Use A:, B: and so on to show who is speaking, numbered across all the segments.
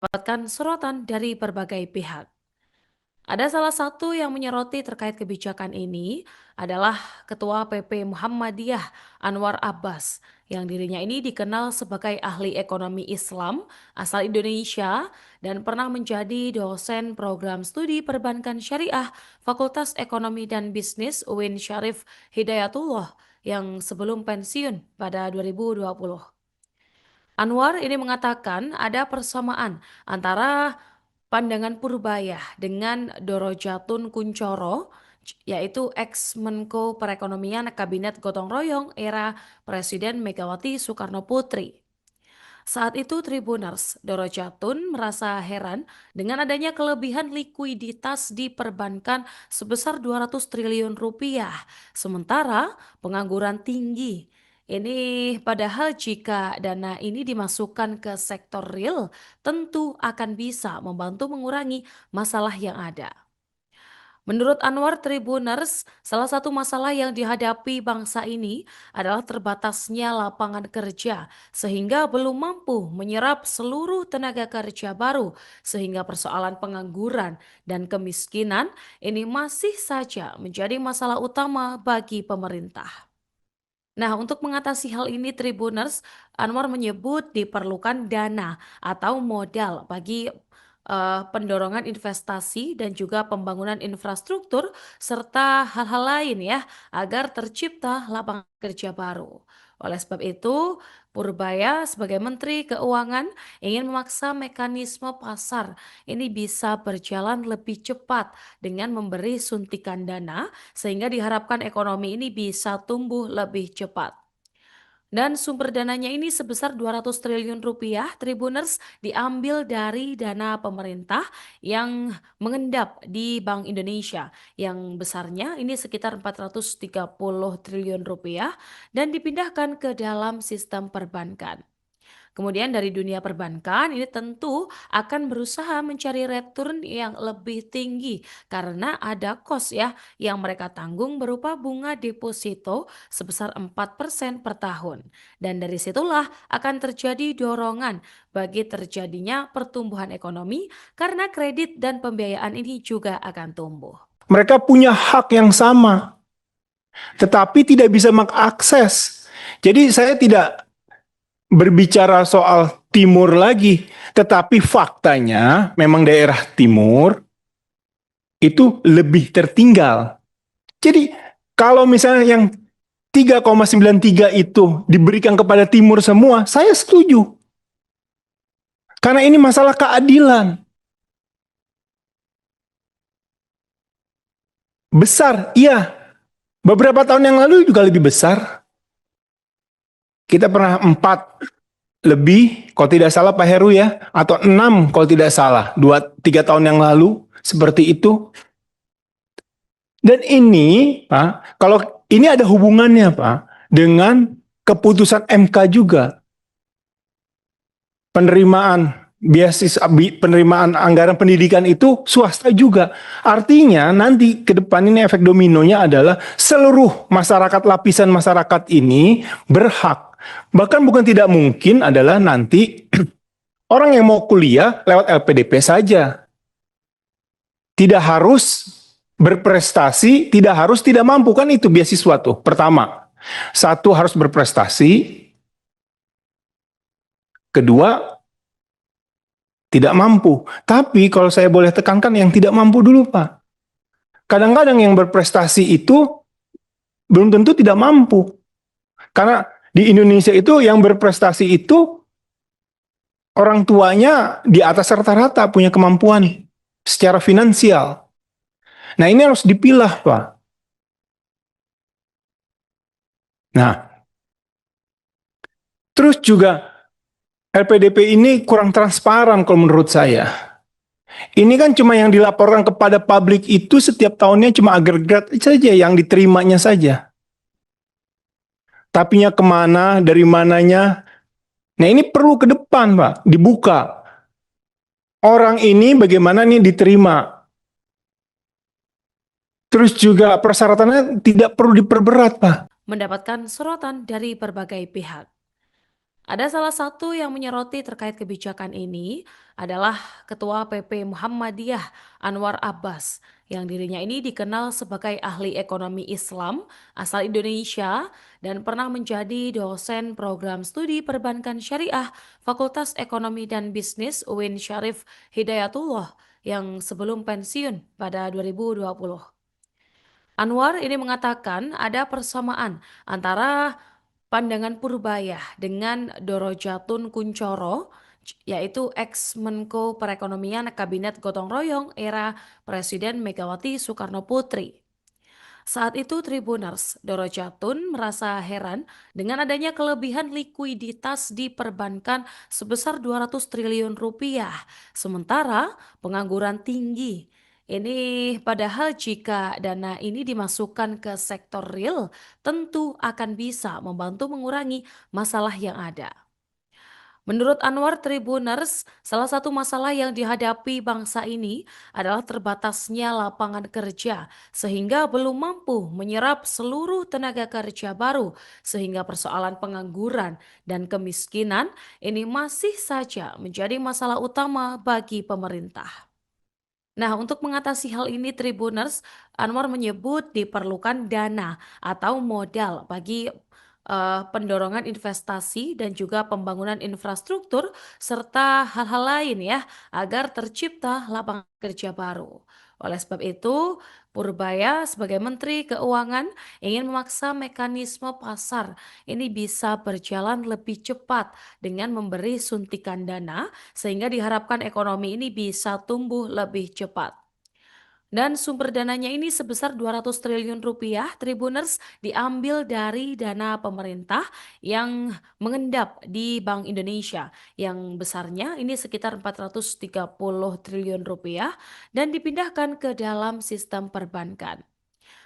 A: mendapatkan sorotan dari berbagai pihak. Ada salah satu yang menyoroti terkait kebijakan ini adalah Ketua PP Muhammadiyah Anwar Abbas yang dirinya ini dikenal sebagai ahli ekonomi Islam asal Indonesia dan pernah menjadi dosen program studi perbankan syariah Fakultas Ekonomi dan Bisnis UIN Syarif Hidayatullah yang sebelum pensiun pada 2020. Anwar ini mengatakan ada persamaan antara pandangan Purbaya dengan Dorojatun Kuncoro, yaitu ex-Menko Perekonomian Kabinet Gotong Royong era Presiden Megawati Soekarno Putri. Saat itu Tribuners Dorojatun merasa heran dengan adanya kelebihan likuiditas di perbankan sebesar 200 triliun rupiah, sementara pengangguran tinggi. Ini padahal jika dana ini dimasukkan ke sektor real, tentu akan bisa membantu mengurangi masalah yang ada. Menurut Anwar Tribuners, salah satu masalah yang dihadapi bangsa ini adalah terbatasnya lapangan kerja, sehingga belum mampu menyerap seluruh tenaga kerja baru, sehingga persoalan pengangguran dan kemiskinan ini masih saja menjadi masalah utama bagi pemerintah. Nah, untuk mengatasi hal ini Tribuners, Anwar menyebut diperlukan dana atau modal bagi pendorongan investasi dan juga pembangunan infrastruktur serta hal-hal lain ya agar tercipta lapangan kerja baru. Oleh sebab itu, Purbaya sebagai Menteri Keuangan ingin memaksa mekanisme pasar ini bisa berjalan lebih cepat dengan memberi suntikan dana sehingga diharapkan ekonomi ini bisa tumbuh lebih cepat. Dan sumber dananya ini sebesar 200 triliun rupiah, Tribuners diambil dari dana pemerintah yang mengendap di Bank Indonesia yang besarnya ini sekitar 430 triliun rupiah dan dipindahkan ke dalam sistem perbankan. Kemudian dari dunia perbankan ini tentu akan berusaha mencari return yang lebih tinggi karena ada cost ya yang mereka tanggung berupa bunga deposito sebesar 4% per tahun. Dan dari situlah akan terjadi dorongan bagi terjadinya pertumbuhan ekonomi karena kredit dan pembiayaan ini juga akan tumbuh.
B: Mereka punya hak yang sama, tetapi tidak bisa mengakses. Jadi saya tidak berbicara soal timur lagi, tetapi faktanya memang daerah timur itu lebih tertinggal. Jadi kalau misalnya yang 3,93 itu diberikan kepada timur semua, saya setuju. Karena ini masalah keadilan. Besar, iya. Beberapa tahun yang lalu juga lebih besar. Kita pernah 4 lebih, kalau tidak salah Pak Heru ya, atau 6 kalau tidak salah, 2-3 tahun yang lalu, seperti itu. Dan ini, Pak, kalau ini ada hubungannya Pak, dengan keputusan MK juga. Penerimaan beasiswa, penerimaan anggaran pendidikan itu swasta juga. Artinya nanti ke depan ini efek dominonya adalah seluruh masyarakat, lapisan masyarakat ini berhak. Bahkan bukan tidak mungkin adalah nanti orang yang mau kuliah lewat LPDP saja. Tidak harus berprestasi, tidak harus tidak mampu, kan itu beasiswa tuh. Pertama, satu harus berprestasi, kedua tidak mampu. Tapi kalau saya boleh tekankan yang tidak mampu dulu Pak. Kadang-kadang yang berprestasi itu belum tentu tidak mampu. Karena di Indonesia itu yang berprestasi itu orang tuanya di atas rata-rata punya kemampuan secara finansial. Nah ini harus dipilah Pak. Nah, terus juga LPDP ini kurang transparan kalau menurut saya. Ini kan cuma yang dilaporkan kepada publik itu setiap tahunnya cuma agregat saja yang diterimanya saja. Tapinya kemana, dari mananya. Nah ini perlu ke depan Pak, dibuka. Orang ini bagaimana nih diterima. Terus juga persyaratannya tidak perlu diperberat Pak.
A: Mendapatkan sorotan dari berbagai pihak. Ada salah satu yang menyoroti terkait kebijakan ini adalah Ketua PP Muhammadiyah Anwar Abbas yang dirinya ini dikenal sebagai ahli ekonomi Islam asal Indonesia dan pernah menjadi dosen program studi perbankan syariah Fakultas Ekonomi dan Bisnis UIN Syarif Hidayatullah yang sebelum pensiun pada 2020. Anwar ini mengatakan ada persamaan antara pandangan Purbaya dengan Dorojatun Kuncoro, yaitu ex-Menko Perekonomian Kabinet Gotong Royong era Presiden Megawati Soekarno Putri. Saat itu Tribuners Dorojatun merasa heran dengan adanya kelebihan likuiditas di perbankan sebesar 200 triliun rupiah, sementara pengangguran tinggi. Ini padahal jika dana ini dimasukkan ke sektor real, tentu akan bisa membantu mengurangi masalah yang ada. Menurut Anwar Tribuners, salah satu masalah yang dihadapi bangsa ini adalah terbatasnya lapangan kerja, sehingga belum mampu menyerap seluruh tenaga kerja baru, sehingga persoalan pengangguran dan kemiskinan ini masih saja menjadi masalah utama bagi pemerintah. Nah, untuk mengatasi hal ini Tribuners, Anwar menyebut diperlukan dana atau modal bagi pendorongan investasi dan juga pembangunan infrastruktur serta hal-hal lain ya agar tercipta lapangan kerja baru. Oleh sebab itu, Purbaya sebagai Menteri Keuangan ingin memaksa mekanisme pasar ini bisa berjalan lebih cepat dengan memberi suntikan dana sehingga diharapkan ekonomi ini bisa tumbuh lebih cepat. Dan sumber dananya ini sebesar 200 triliun rupiah, Tribuners diambil dari dana pemerintah yang mengendap di Bank Indonesia yang besarnya ini sekitar 430 triliun rupiah dan dipindahkan ke dalam sistem perbankan.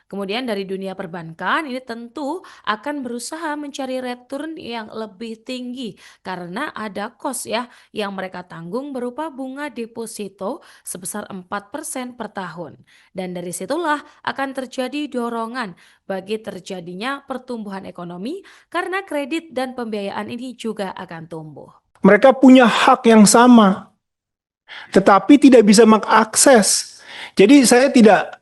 A: Kemudian dari dunia perbankan ini tentu akan berusaha mencari return yang lebih tinggi karena ada cost ya yang mereka tanggung berupa bunga deposito sebesar 4% per tahun. Dan dari situlah akan terjadi dorongan bagi terjadinya pertumbuhan ekonomi karena kredit dan pembiayaan ini juga akan tumbuh.
B: Mereka punya hak yang sama, tetapi tidak bisa mengakses. Jadi saya tidak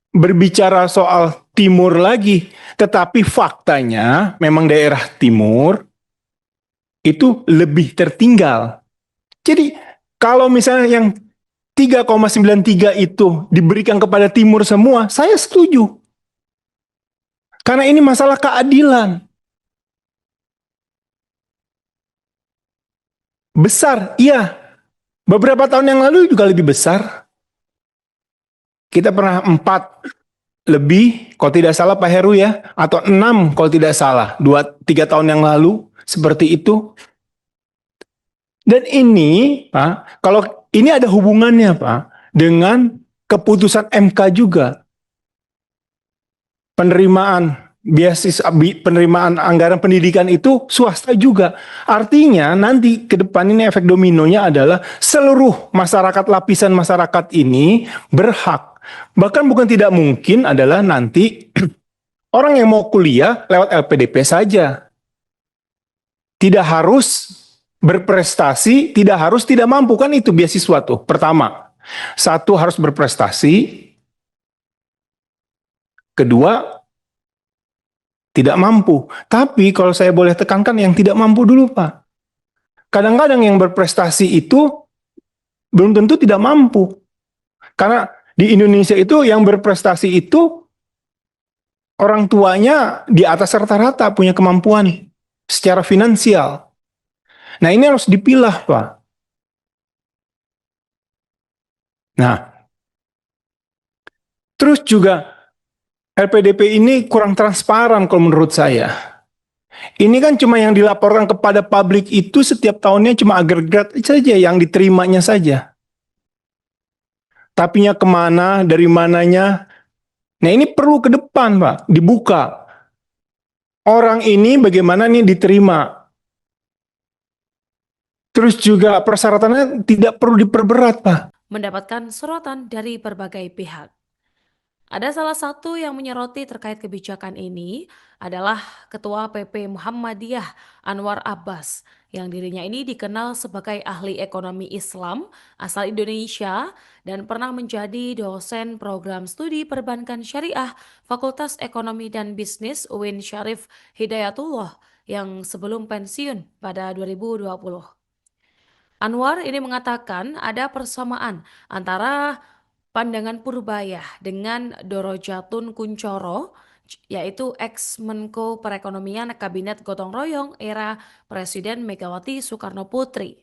B: berbicara soal timur lagi, tetapi faktanya memang daerah timur itu lebih tertinggal. Jadi kalau misalnya yang 3,93 itu diberikan kepada timur semua, saya setuju. Karena ini masalah keadilan. Besar, iya. Beberapa tahun yang lalu juga lebih besar. Kita pernah 4 lebih, kalau tidak salah Pak Heru ya, atau 6 kalau tidak salah, 2-3 tahun yang lalu, seperti itu. Dan ini, Pak, kalau ini ada hubungannya Pak, dengan keputusan MK juga. Penerimaan beasiswa, penerimaan anggaran pendidikan itu swasta juga. Artinya nanti ke depan ini efek dominonya adalah seluruh masyarakat, lapisan masyarakat ini berhak. Bahkan bukan tidak mungkin adalah nanti orang yang mau kuliah lewat LPDP saja. Tidak harus berprestasi, tidak harus tidak mampu, kan itu beasiswa tuh. Pertama, satu harus berprestasi, kedua tidak mampu. Tapi kalau saya boleh tekankan yang tidak mampu dulu Pak. Kadang-kadang yang berprestasi itu belum tentu tidak mampu. Karena di Indonesia itu yang berprestasi itu orang tuanya di atas rata-rata punya kemampuan secara finansial. Nah ini harus dipilah Pak. Nah terus juga LPDP ini kurang transparan kalau menurut saya. Ini kan cuma yang dilaporkan kepada publik itu setiap tahunnya cuma agregat saja yang diterimanya saja. Tapinya kemana, dari mananya. Nah ini perlu ke depan Pak, dibuka. Orang ini bagaimana nih diterima. Terus juga persyaratannya tidak perlu diperberat Pak.
A: Mendapatkan sorotan dari berbagai pihak. Ada salah satu yang menyoroti terkait kebijakan ini adalah Ketua PP Muhammadiyah Anwar Abbas yang dirinya ini dikenal sebagai ahli ekonomi Islam asal Indonesia dan pernah menjadi dosen program studi perbankan syariah Fakultas Ekonomi dan Bisnis UIN Syarif Hidayatullah yang sebelum pensiun pada 2020. Anwar ini mengatakan ada persamaan antara pandangan Purbaya dengan Dorojatun Kuncoro, yaitu ex-Menko Perekonomian Kabinet Gotong Royong era Presiden Megawati Soekarno Putri.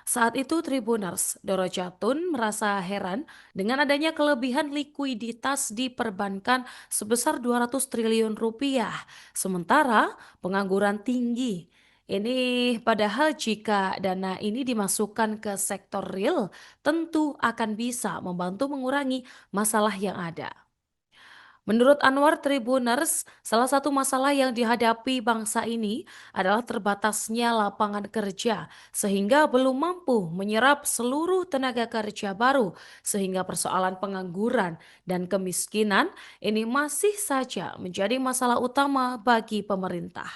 A: Saat itu Tribuners Dorojatun merasa heran dengan adanya kelebihan likuiditas di perbankan sebesar 200 triliun rupiah, sementara pengangguran tinggi. Ini padahal jika dana ini dimasukkan ke sektor real, tentu akan bisa membantu mengurangi masalah yang ada. Menurut Anwar Tribuners, salah satu masalah yang dihadapi bangsa ini adalah terbatasnya lapangan kerja, sehingga belum mampu menyerap seluruh tenaga kerja baru, sehingga persoalan pengangguran dan kemiskinan ini masih saja menjadi masalah utama bagi pemerintah.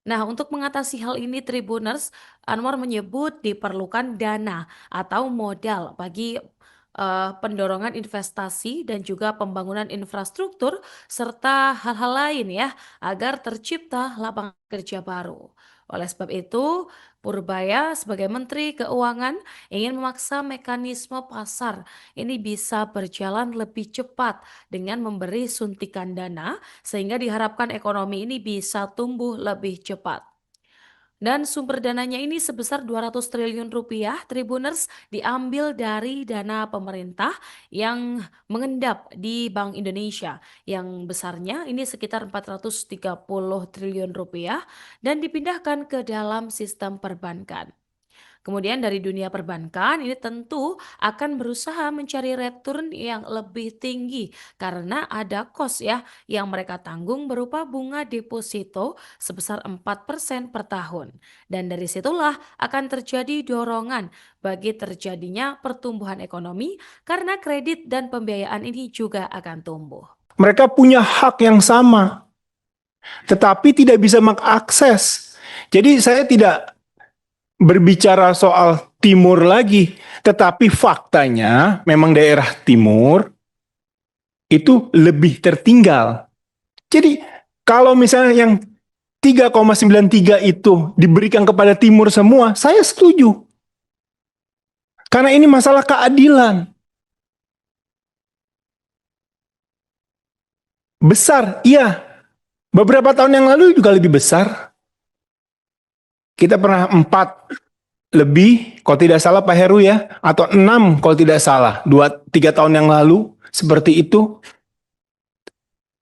A: Nah, untuk mengatasi hal ini Tribuners, Anwar menyebut diperlukan dana atau modal bagi pendorongan investasi dan juga pembangunan infrastruktur serta hal-hal lain ya agar tercipta lapangan kerja baru. Oleh sebab itu, Purbaya sebagai Menteri Keuangan ingin memaksa mekanisme pasar ini bisa berjalan lebih cepat dengan memberi suntikan dana sehingga diharapkan ekonomi ini bisa tumbuh lebih cepat. Dan sumber dananya ini sebesar 200 triliun rupiah, Tribuners diambil dari dana pemerintah yang mengendap di Bank Indonesia yang besarnya ini sekitar 430 triliun rupiah dan dipindahkan ke dalam sistem perbankan. Kemudian dari dunia perbankan ini tentu akan berusaha mencari return yang lebih tinggi karena ada cost ya yang mereka tanggung berupa bunga deposito sebesar 4% per tahun. Dan dari situlah akan terjadi dorongan bagi terjadinya pertumbuhan ekonomi karena kredit dan pembiayaan ini juga akan tumbuh.
B: Mereka punya hak yang sama, tetapi tidak bisa mengakses. Jadi saya tidak berbicara soal timur lagi, tetapi faktanya memang daerah timur itu lebih tertinggal. Jadi kalau misalnya yang 3,93 itu diberikan kepada timur semua, saya setuju. Karena ini masalah keadilan. Besar, iya. Beberapa tahun yang lalu juga lebih besar. Kita pernah 4 lebih, kalau tidak salah Pak Heru ya, atau 6 kalau tidak salah, 2-3 tahun yang lalu, seperti itu.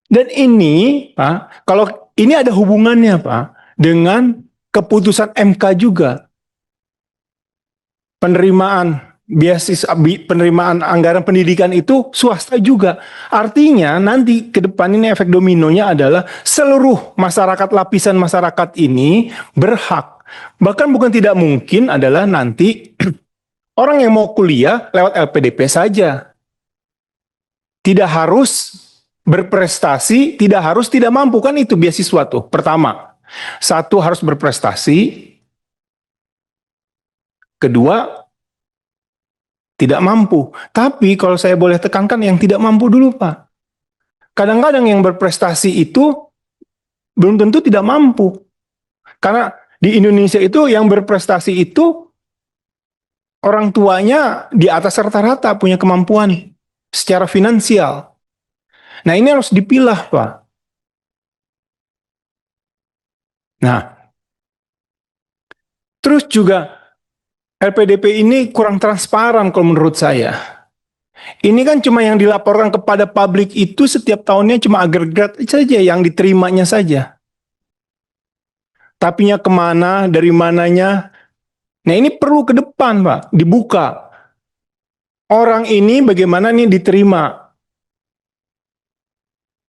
B: Dan ini, Pak, kalau ini ada hubungannya Pak, dengan keputusan MK juga. Penerimaan beasiswa, penerimaan anggaran pendidikan itu swasta juga. Artinya nanti ke depan ini efek dominonya adalah seluruh masyarakat, lapisan masyarakat ini berhak. Bahkan bukan tidak mungkin adalah nanti orang yang mau kuliah lewat LPDP saja. Tidak harus berprestasi, tidak harus tidak mampu, kan itu beasiswa tuh. Pertama, satu harus berprestasi, kedua tidak mampu. Tapi kalau saya boleh tekankan yang tidak mampu dulu Pak. Kadang-kadang yang berprestasi itu belum tentu tidak mampu. Karena di Indonesia itu yang berprestasi itu orang tuanya di atas rata-rata punya kemampuan secara finansial. Nah ini harus dipilah Pak. Nah, terus juga LPDP ini kurang transparan kalau menurut saya. Ini kan cuma yang dilaporkan kepada publik itu setiap tahunnya cuma agregat saja yang diterimanya saja. Tapinya kemana, dari mananya. Nah ini perlu ke depan Pak, dibuka. Orang ini bagaimana nih diterima.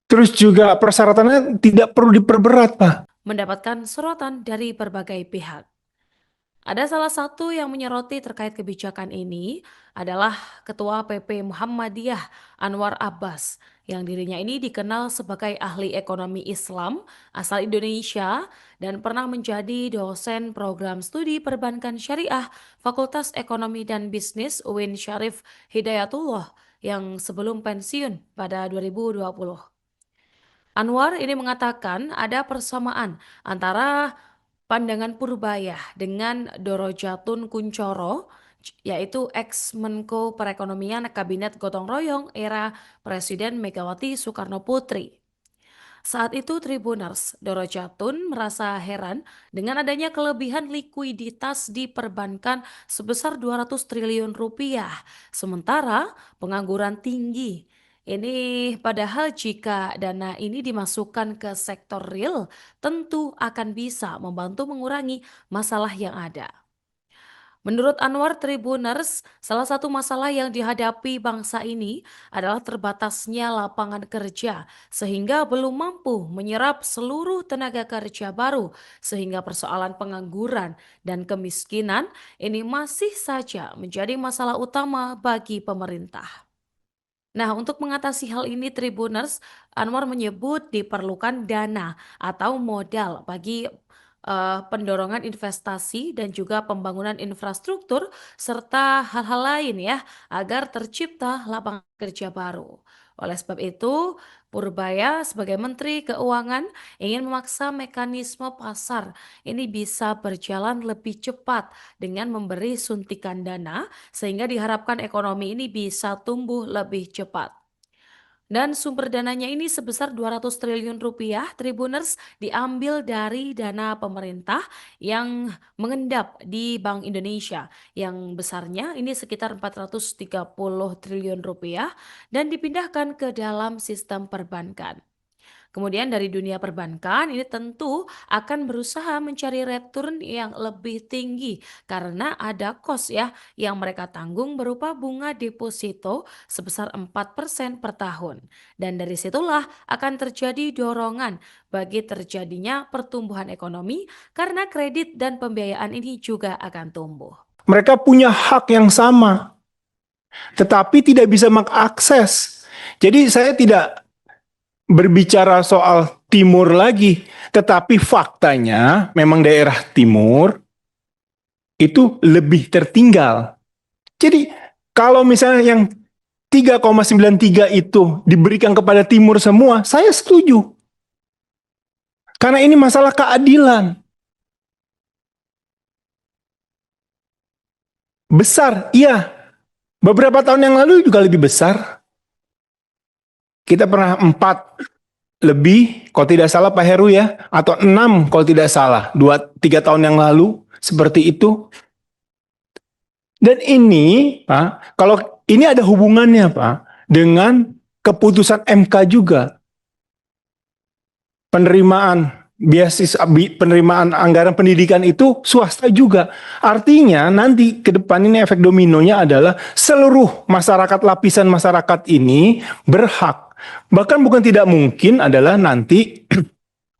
B: Terus juga persyaratannya tidak perlu diperberat Pak.
A: Mendapatkan sorotan dari berbagai pihak. Ada salah satu yang menyoroti terkait kebijakan ini adalah Ketua PP Muhammadiyah Anwar Abbas yang dirinya ini dikenal sebagai ahli ekonomi Islam asal Indonesia dan pernah menjadi dosen program studi perbankan syariah Fakultas Ekonomi dan Bisnis UIN Syarif Hidayatullah yang sebelum pensiun pada 2020. Anwar ini mengatakan ada persamaan antara pandangan Purbaya dengan Dorojatun Kuncoro, yaitu ex-Menko Perekonomian Kabinet Gotong Royong era Presiden Megawati Soekarno Putri. Saat itu Tribuners Dorojatun merasa heran dengan adanya kelebihan likuiditas di perbankan sebesar 200 triliun rupiah, sementara pengangguran tinggi. Ini padahal jika dana ini dimasukkan ke sektor real, tentu akan bisa membantu mengurangi masalah yang ada. Menurut Anwar Tribuners, salah satu masalah yang dihadapi bangsa ini adalah terbatasnya lapangan kerja, sehingga belum mampu menyerap seluruh tenaga kerja baru, sehingga persoalan pengangguran dan kemiskinan ini masih saja menjadi masalah utama bagi pemerintah. Nah, untuk mengatasi hal ini Tribuners, Anwar menyebut diperlukan dana atau modal bagi pendorongan investasi dan juga pembangunan infrastruktur serta hal-hal lain ya agar tercipta lapangan kerja baru. Oleh sebab itu, Purbaya sebagai Menteri Keuangan ingin memaksa mekanisme pasar ini bisa berjalan lebih cepat dengan memberi suntikan dana sehingga diharapkan ekonomi ini bisa tumbuh lebih cepat. Dan sumber dananya ini sebesar 200 triliun rupiah, Tribuners diambil dari dana pemerintah yang mengendap di Bank Indonesia yang besarnya ini sekitar 430 triliun rupiah dan dipindahkan ke dalam sistem perbankan. Kemudian dari dunia perbankan ini tentu akan berusaha mencari return yang lebih tinggi karena ada cost ya yang mereka tanggung berupa bunga deposito sebesar 4% per tahun. Dan dari situlah akan terjadi dorongan bagi terjadinya pertumbuhan ekonomi karena kredit dan pembiayaan ini juga akan tumbuh.
B: Mereka punya hak yang sama, tetapi tidak bisa mengakses. Jadi saya tidak berbicara soal timur lagi, tetapi faktanya memang daerah timur itu lebih tertinggal. Jadi kalau misalnya yang 3,93 itu diberikan kepada timur semua, saya setuju. Karena ini masalah keadilan. Besar, iya. Beberapa tahun yang lalu juga lebih besar. Kita pernah 4 lebih, kalau tidak salah Pak Heru ya, atau 6 kalau tidak salah, 2-3 tahun yang lalu, seperti itu. Dan ini, Pak, kalau ini ada hubungannya Pak, dengan keputusan MK juga. Penerimaan beasiswa, penerimaan anggaran pendidikan itu swasta juga. Artinya nanti ke depan ini efek dominonya adalah seluruh masyarakat, lapisan masyarakat ini berhak. Bahkan bukan tidak mungkin adalah nanti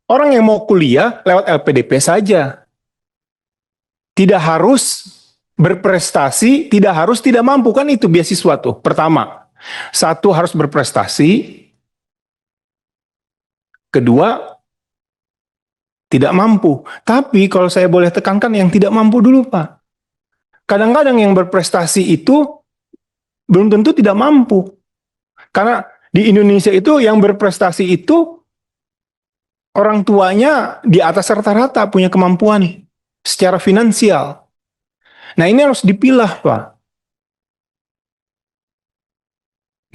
B: orang yang mau kuliah lewat LPDP saja. Tidak harus berprestasi, tidak harus tidak mampu, kan itu beasiswa tuh. Pertama, satu harus berprestasi, kedua tidak mampu. Tapi kalau saya boleh tekankan yang tidak mampu dulu Pak. Kadang-kadang yang berprestasi itu belum tentu tidak mampu. Karena di Indonesia itu yang berprestasi itu orang tuanya di atas rata-rata punya kemampuan secara finansial. Nah ini harus dipilah Pak.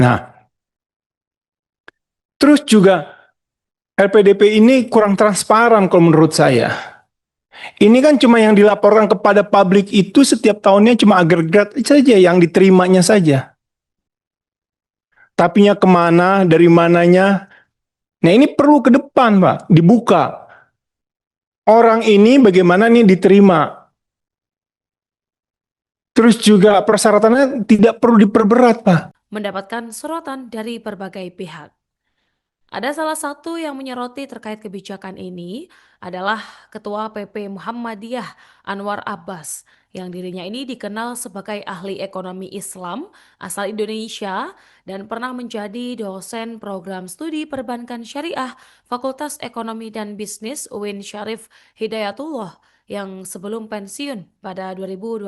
B: Nah, terus juga LPDP ini kurang transparan kalau menurut saya. Ini kan cuma yang dilaporkan kepada publik itu setiap tahunnya cuma agregat saja yang diterimanya saja. Tapinya kemana, dari mananya. Nah ini perlu ke depan Pak, dibuka. Orang ini bagaimana nih diterima. Terus juga persyaratannya tidak perlu diperberat Pak.
A: Mendapatkan sorotan dari berbagai pihak. Ada salah satu yang menyoroti terkait kebijakan ini adalah Ketua PP Muhammadiyah Anwar Abbas yang dirinya ini dikenal sebagai ahli ekonomi Islam asal Indonesia dan pernah menjadi dosen program studi perbankan syariah Fakultas Ekonomi dan Bisnis UIN Syarif Hidayatullah yang sebelum pensiun pada 2020.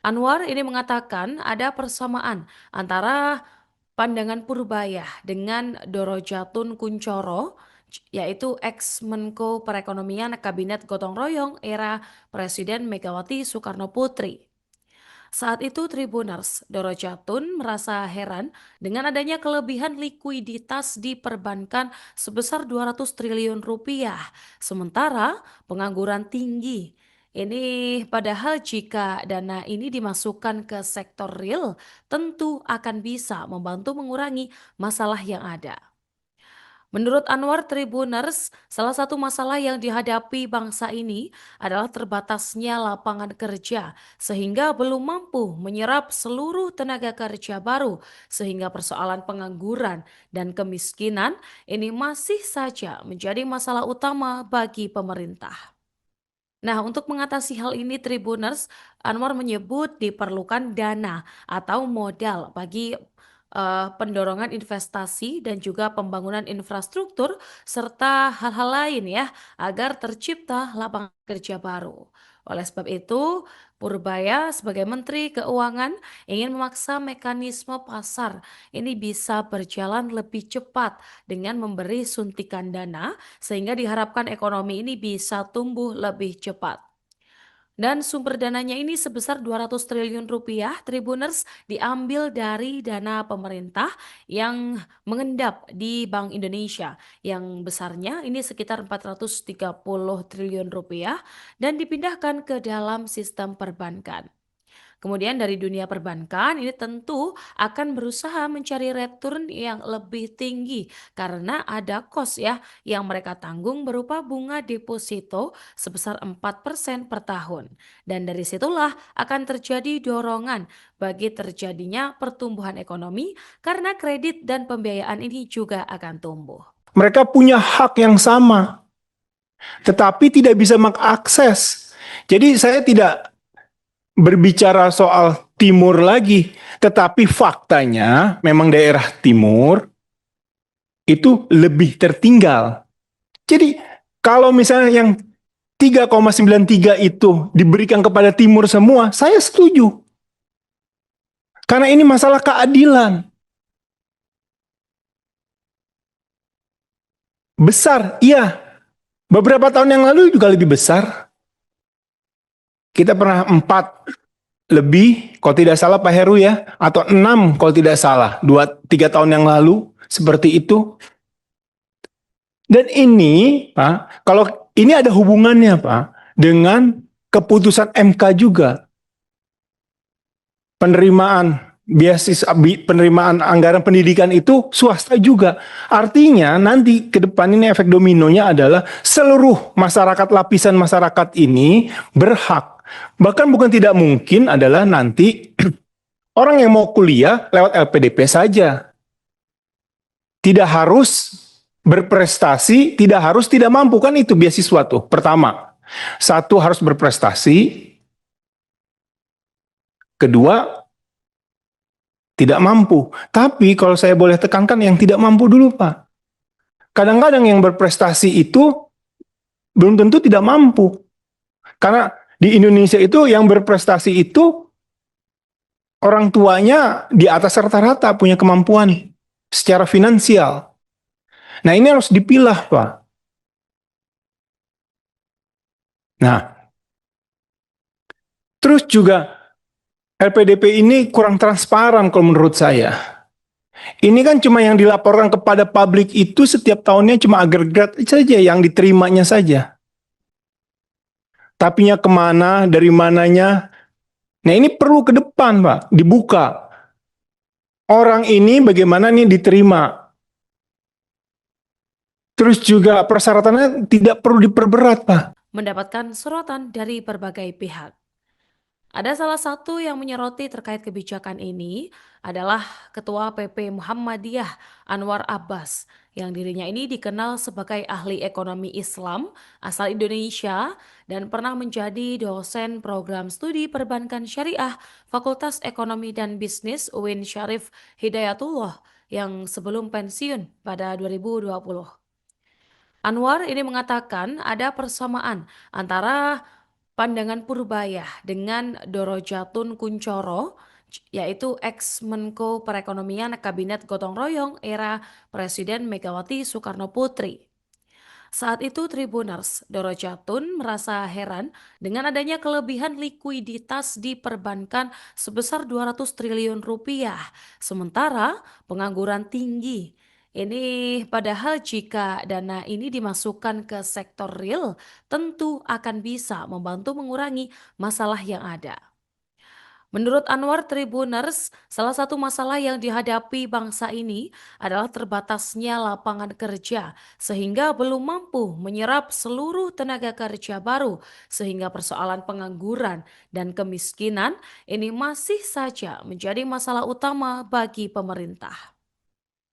A: Anwar ini mengatakan ada persamaan antara pandangan Purbaya dengan Dorojatun Kuncoro, yaitu ex-Menko Perekonomian Kabinet Gotong Royong era Presiden Megawati Soekarno Putri. Saat itu Tribuners Dorojatun merasa heran dengan adanya kelebihan likuiditas di perbankan sebesar 200 triliun rupiah, sementara pengangguran tinggi. Ini padahal jika dana ini dimasukkan ke sektor real, tentu akan bisa membantu mengurangi masalah yang ada. Menurut Anwar Tribuners, salah satu masalah yang dihadapi bangsa ini adalah terbatasnya lapangan kerja, sehingga belum mampu menyerap seluruh tenaga kerja baru, sehingga persoalan pengangguran dan kemiskinan ini masih saja menjadi masalah utama bagi pemerintah. Nah, untuk mengatasi hal ini Tribuners, Anwar menyebut diperlukan dana atau modal bagi pendorongan investasi dan juga pembangunan infrastruktur serta hal-hal lain ya agar tercipta lapangan kerja baru. Oleh sebab itu, Purbaya sebagai Menteri Keuangan ingin memaksa mekanisme pasar ini bisa berjalan lebih cepat dengan memberi suntikan dana sehingga diharapkan ekonomi ini bisa tumbuh lebih cepat. Dan sumber dananya ini sebesar 200 triliun rupiah, Tribuners diambil dari dana pemerintah yang mengendap di Bank Indonesia yang besarnya ini sekitar 430 triliun rupiah dan dipindahkan ke dalam sistem perbankan. Kemudian dari dunia perbankan ini tentu akan berusaha mencari return yang lebih tinggi karena ada cost ya yang mereka tanggung berupa bunga deposito sebesar 4% per tahun. Dan dari situlah akan terjadi dorongan bagi terjadinya pertumbuhan ekonomi karena kredit dan pembiayaan ini juga akan tumbuh.
B: Mereka punya hak yang sama, tetapi tidak bisa mengakses. Jadi saya tidak berbicara soal timur lagi, tetapi faktanya memang daerah timur itu lebih tertinggal. Jadi kalau misalnya yang 3,93 itu diberikan kepada timur semua, saya setuju. Karena ini masalah keadilan. Besar, iya. Beberapa tahun yang lalu juga lebih besar. Kita pernah 4 lebih, kalau tidak salah Pak Heru ya, atau 6 kalau tidak salah, 2-3 tahun yang lalu, seperti itu. Dan ini, Pak, kalau ini ada hubungannya Pak, dengan keputusan MK juga. Penerimaan beasiswa, penerimaan anggaran pendidikan itu swasta juga. Artinya nanti ke depan ini efek dominonya adalah seluruh masyarakat, lapisan masyarakat ini berhak. Bahkan bukan tidak mungkin adalah nanti orang yang mau kuliah lewat LPDP saja. Tidak harus berprestasi, tidak harus tidak mampu, kan itu beasiswa tuh. Pertama, satu harus berprestasi, kedua tidak mampu. Tapi kalau saya boleh tekankan yang tidak mampu dulu Pak. Kadang-kadang yang berprestasi itu belum tentu tidak mampu. Karena di Indonesia itu yang berprestasi itu orang tuanya di atas rata-rata punya kemampuan secara finansial. Nah ini harus dipilah Pak. Nah terus juga LPDP ini kurang transparan kalau menurut saya. Ini kan cuma yang dilaporkan kepada publik itu setiap tahunnya cuma agregat saja yang diterimanya saja. Tapinya kemana, dari mananya. Nah ini perlu ke depan Pak, dibuka. Orang ini bagaimana nih diterima. Terus juga persyaratannya tidak perlu diperberat Pak.
A: Mendapatkan sorotan dari berbagai pihak. Ada salah satu yang menyoroti terkait kebijakan ini adalah Ketua PP Muhammadiyah Anwar Abbas yang dirinya ini dikenal sebagai ahli ekonomi Islam asal Indonesia dan pernah menjadi dosen program studi perbankan syariah Fakultas Ekonomi dan Bisnis UIN Syarif Hidayatullah yang sebelum pensiun pada 2020. Anwar ini mengatakan ada persamaan antara pandangan Purbaya dengan Dorojatun Kuncoro, yaitu ex-Menko Perekonomian Kabinet Gotong Royong era Presiden Megawati Soekarno Putri. Saat itu Tribuners Dorojatun merasa heran dengan adanya kelebihan likuiditas di perbankan sebesar 200 triliun rupiah, sementara pengangguran tinggi. Ini padahal jika dana ini dimasukkan ke sektor real, tentu akan bisa membantu mengurangi masalah yang ada. Menurut Anwar Tribuners, salah satu masalah yang dihadapi bangsa ini adalah terbatasnya lapangan kerja, sehingga belum mampu menyerap seluruh tenaga kerja baru, sehingga persoalan pengangguran dan kemiskinan ini masih saja menjadi masalah utama bagi pemerintah.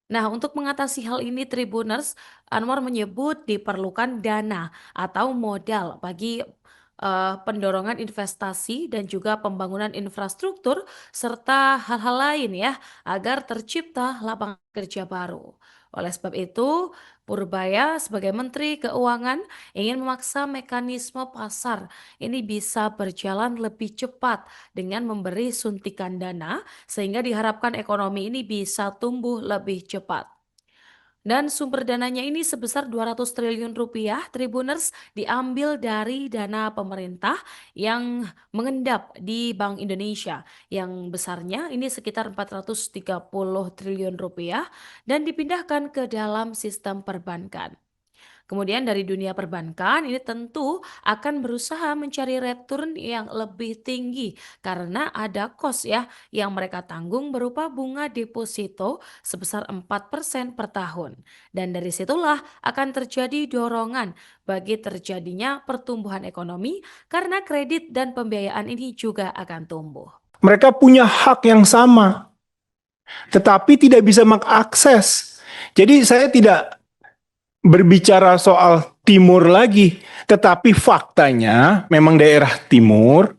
A: Nah, untuk mengatasi hal ini Tribuners, Anwar menyebut diperlukan dana atau modal bagi pendorongan investasi dan juga pembangunan infrastruktur serta hal-hal lain ya agar tercipta lapangan kerja baru. Oleh sebab itu, Purbaya sebagai Menteri Keuangan ingin memaksa mekanisme pasar ini bisa berjalan lebih cepat dengan memberi suntikan dana sehingga diharapkan ekonomi ini bisa tumbuh lebih cepat. Dan sumber dananya ini sebesar 200 triliun rupiah, Tribuners diambil dari dana pemerintah yang mengendap di Bank Indonesia yang besarnya ini sekitar 430 triliun rupiah dan dipindahkan ke dalam sistem perbankan. Kemudian dari dunia perbankan ini tentu akan berusaha mencari return yang lebih tinggi karena ada cost ya yang mereka tanggung berupa bunga deposito sebesar 4% per tahun. Dan dari situlah akan terjadi dorongan bagi terjadinya pertumbuhan ekonomi karena kredit dan pembiayaan ini juga akan tumbuh.
B: Mereka punya hak yang sama, tetapi tidak bisa mengakses. Jadi saya tidak berbicara soal timur lagi, tetapi faktanya memang daerah timur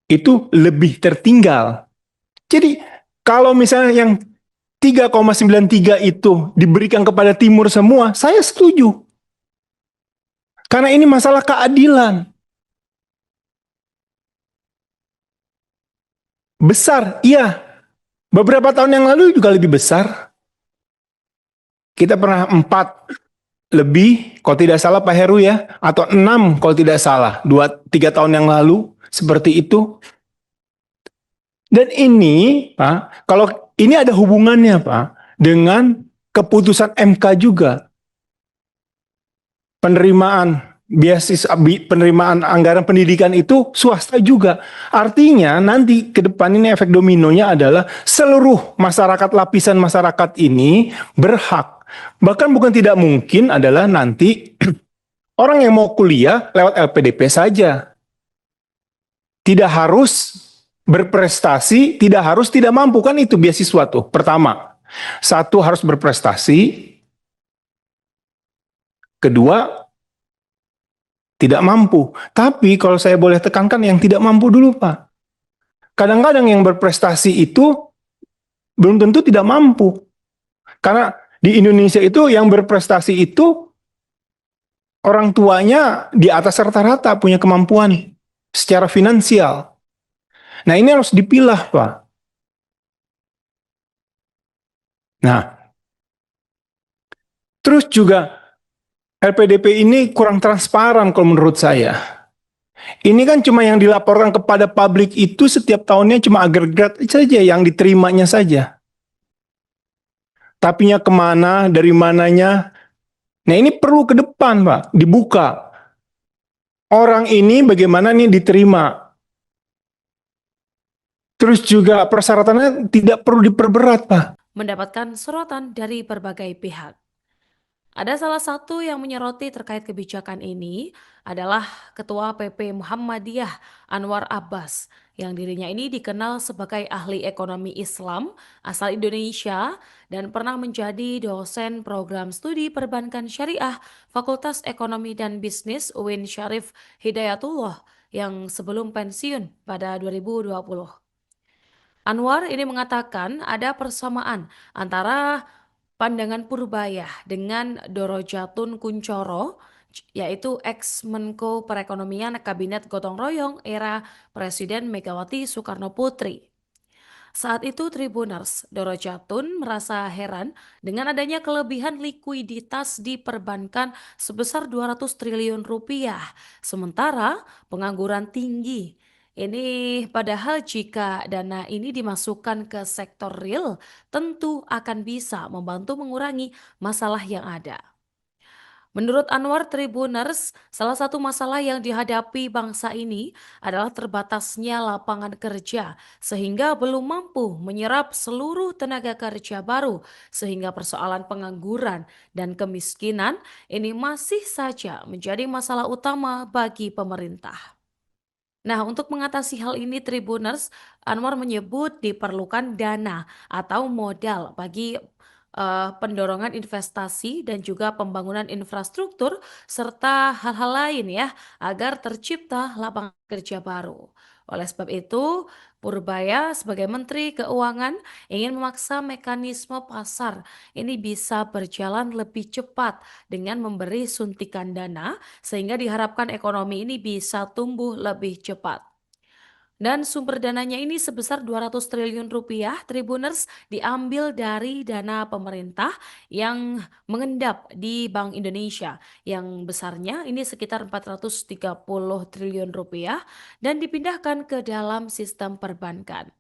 B: itu lebih tertinggal. Jadi kalau misalnya yang 3,93 itu diberikan kepada timur semua, saya setuju. Karena ini masalah keadilan. Besar, iya. Beberapa tahun yang lalu juga lebih besar. Kita pernah 4 lebih, kalau tidak salah Pak Heru ya, atau 6 kalau tidak salah, 2-3 tahun yang lalu, seperti itu. Dan ini, Pak, kalau ini ada hubungannya Pak, dengan keputusan MK juga. Penerimaan penerimaan anggaran pendidikan itu swasta juga. Artinya nanti ke depan ini efek dominonya adalah seluruh masyarakat, lapisan masyarakat ini berhak. Bahkan bukan tidak mungkin adalah nanti orang yang mau kuliah lewat LPDP saja. Tidak harus berprestasi, tidak harus tidak mampu, kan itu beasiswa tuh. Pertama, satu harus berprestasi, kedua tidak mampu. Tapi kalau saya boleh tekankan yang tidak mampu dulu Pak. Kadang-kadang yang berprestasi itu belum tentu tidak mampu. Karena di Indonesia itu yang berprestasi itu orang tuanya di atas rata-rata punya kemampuan secara finansial. Nah ini harus dipilah Pak. Nah terus juga LPDP ini kurang transparan kalau menurut saya. Ini kan cuma yang dilaporkan kepada publik itu setiap tahunnya cuma agregat saja yang diterimanya saja. Tapinya kemana, dari mananya. Nah ini perlu ke depan Pak, dibuka. Orang ini bagaimana nih diterima. Terus juga persyaratannya tidak perlu diperberat Pak.
A: Mendapatkan sorotan dari berbagai pihak. Ada salah satu yang menyoroti terkait kebijakan ini adalah Ketua PP Muhammadiyah Anwar Abbas yang dirinya ini dikenal sebagai ahli ekonomi Islam asal Indonesia dan pernah menjadi dosen program studi perbankan syariah Fakultas Ekonomi dan Bisnis UIN Syarif Hidayatullah yang sebelum pensiun pada 2020. Anwar ini mengatakan ada persamaan antara pandangan Purbaya dengan Dorojatun Kuncoro, yaitu ex-Menko Perekonomian Kabinet Gotong Royong era Presiden Megawati Soekarno Putri. Saat itu Tribuners Dorojatun merasa heran dengan adanya kelebihan likuiditas di perbankan sebesar 200 triliun rupiah, sementara pengangguran tinggi. Ini padahal jika dana ini dimasukkan ke sektor real, tentu akan bisa membantu mengurangi masalah yang ada. Menurut Anwar Tribuners, salah satu masalah yang dihadapi bangsa ini adalah terbatasnya lapangan kerja, sehingga belum mampu menyerap seluruh tenaga kerja baru, sehingga persoalan pengangguran dan kemiskinan ini masih saja menjadi masalah utama bagi pemerintah. Nah, untuk mengatasi hal ini Tribuners, Anwar menyebut diperlukan dana atau modal bagi pendorongan investasi dan juga pembangunan infrastruktur serta hal-hal lain ya agar tercipta lapangan kerja baru. Oleh sebab itu, Purbaya sebagai Menteri Keuangan ingin memaksa mekanisme pasar ini bisa berjalan lebih cepat dengan memberi suntikan dana sehingga diharapkan ekonomi ini bisa tumbuh lebih cepat. Dan sumber dananya ini sebesar 200 triliun rupiah, Tribuners diambil dari dana pemerintah yang mengendap di Bank Indonesia yang besarnya ini sekitar 430 triliun rupiah dan dipindahkan ke dalam sistem perbankan.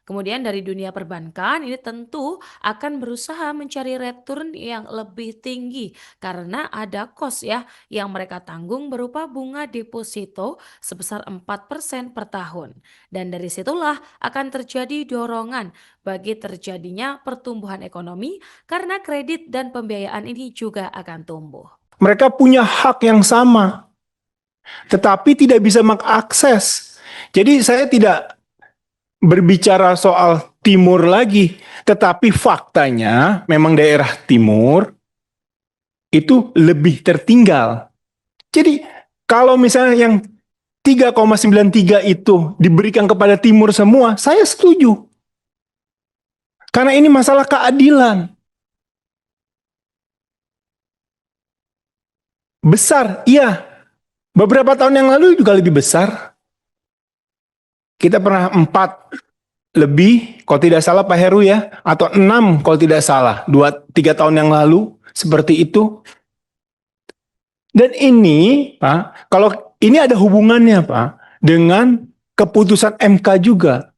A: Kemudian dari dunia perbankan ini tentu akan berusaha mencari return yang lebih tinggi karena ada cost ya yang mereka tanggung berupa bunga deposito sebesar 4% per tahun. Dan dari situlah akan terjadi dorongan bagi terjadinya pertumbuhan ekonomi karena kredit dan pembiayaan ini juga akan tumbuh.
B: Mereka punya hak yang sama, tetapi tidak bisa mengakses. Jadi saya tidak berbicara soal timur lagi, tetapi faktanya memang daerah timur itu lebih tertinggal. Jadi kalau misalnya yang 3,93 itu diberikan kepada timur semua, saya setuju. Karena ini masalah keadilan. Besar, iya. Beberapa tahun yang lalu juga lebih besar. Kita pernah 4 lebih, kalau tidak salah Pak Heru ya, atau 6 kalau tidak salah, 2-3 tahun yang lalu, seperti itu. Dan ini, Pak, kalau ini ada hubungannya Pak, dengan keputusan MK juga.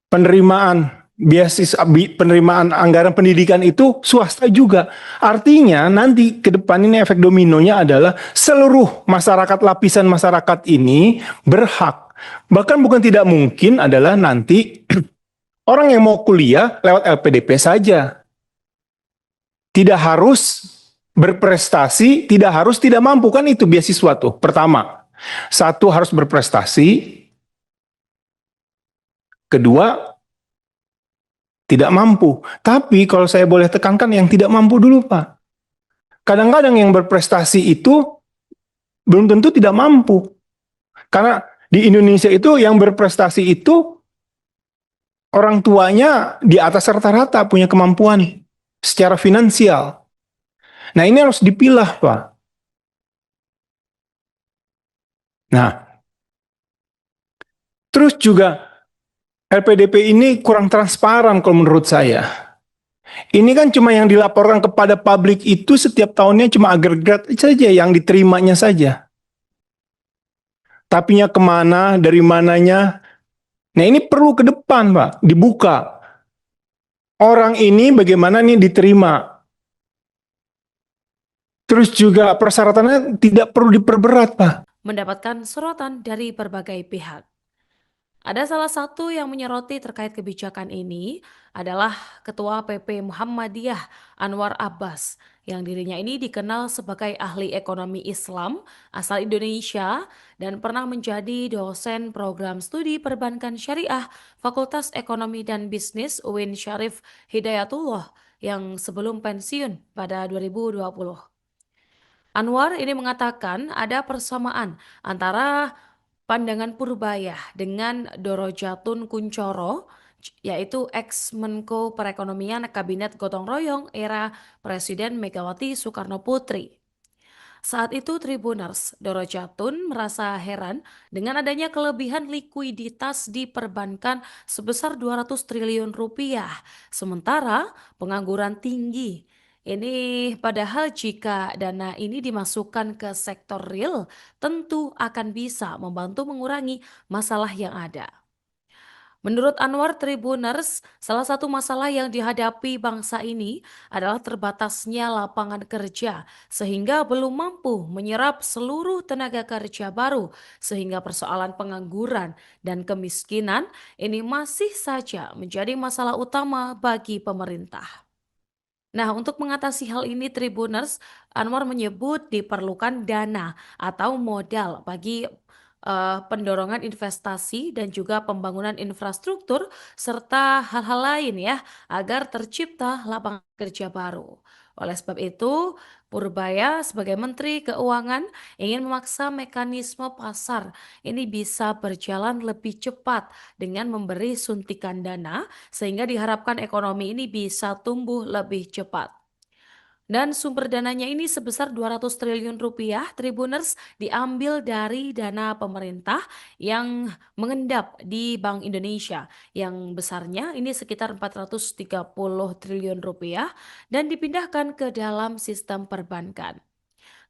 B: Penerimaan beasiswa, penerimaan anggaran pendidikan itu swasta juga. Artinya nanti ke depan ini efek dominonya adalah seluruh masyarakat, lapisan masyarakat ini berhak. Bahkan bukan tidak mungkin adalah nanti orang yang mau kuliah lewat LPDP saja. Tidak harus berprestasi, tidak harus tidak mampu, kan itu beasiswa tuh. Pertama, satu harus berprestasi, kedua tidak mampu. Tapi kalau saya boleh tekankan yang tidak mampu dulu Pak. Kadang-kadang yang berprestasi itu belum tentu tidak mampu. Karena di Indonesia itu yang berprestasi itu orang tuanya di atas rata-rata punya kemampuan secara finansial. Nah ini harus dipilah Pak. Nah, terus juga LPDP ini kurang transparan kalau menurut saya. Ini kan cuma yang dilaporkan kepada publik itu setiap tahunnya cuma agregat saja yang diterimanya saja. Tapinya kemana, dari mananya. Nah ini perlu ke depan Pak, dibuka. Orang ini bagaimana nih diterima. Terus juga persyaratannya tidak perlu diperberat Pak.
A: Mendapatkan sorotan dari berbagai pihak. Ada salah satu yang menyoroti terkait kebijakan ini adalah Ketua PP Muhammadiyah Anwar Abbas yang dirinya ini dikenal sebagai ahli ekonomi Islam asal Indonesia dan pernah menjadi dosen program studi perbankan syariah Fakultas Ekonomi dan Bisnis UIN Syarif Hidayatullah yang sebelum pensiun pada 2020. Anwar ini mengatakan ada persamaan antara pandangan Purbaya dengan Dorojatun Kuncoro, yaitu ex-Menko Perekonomian Kabinet Gotong Royong era Presiden Megawati Soekarno Putri. Saat itu Tribuners Dorojatun merasa heran dengan adanya kelebihan likuiditas di perbankan sebesar 200 triliun rupiah, sementara pengangguran tinggi. Ini padahal jika dana ini dimasukkan ke sektor real, tentu akan bisa membantu mengurangi masalah yang ada. Menurut Anwar Tribuners, salah satu masalah yang dihadapi bangsa ini adalah terbatasnya lapangan kerja, sehingga belum mampu menyerap seluruh tenaga kerja baru, sehingga persoalan pengangguran dan kemiskinan ini masih saja menjadi masalah utama bagi pemerintah. Nah, untuk mengatasi hal ini Tribuners, Anwar menyebut diperlukan dana atau modal bagi pendorongan investasi dan juga pembangunan infrastruktur serta hal-hal lain ya agar tercipta lapangan kerja baru. Oleh sebab itu, Purbaya sebagai Menteri Keuangan ingin memaksa mekanisme pasar ini bisa berjalan lebih cepat dengan memberi suntikan dana sehingga diharapkan ekonomi ini bisa tumbuh lebih cepat. Dan sumber dananya ini sebesar 200 triliun rupiah, Tribuners diambil dari dana pemerintah yang mengendap di Bank Indonesia yang besarnya ini sekitar 430 triliun rupiah dan dipindahkan ke dalam sistem perbankan.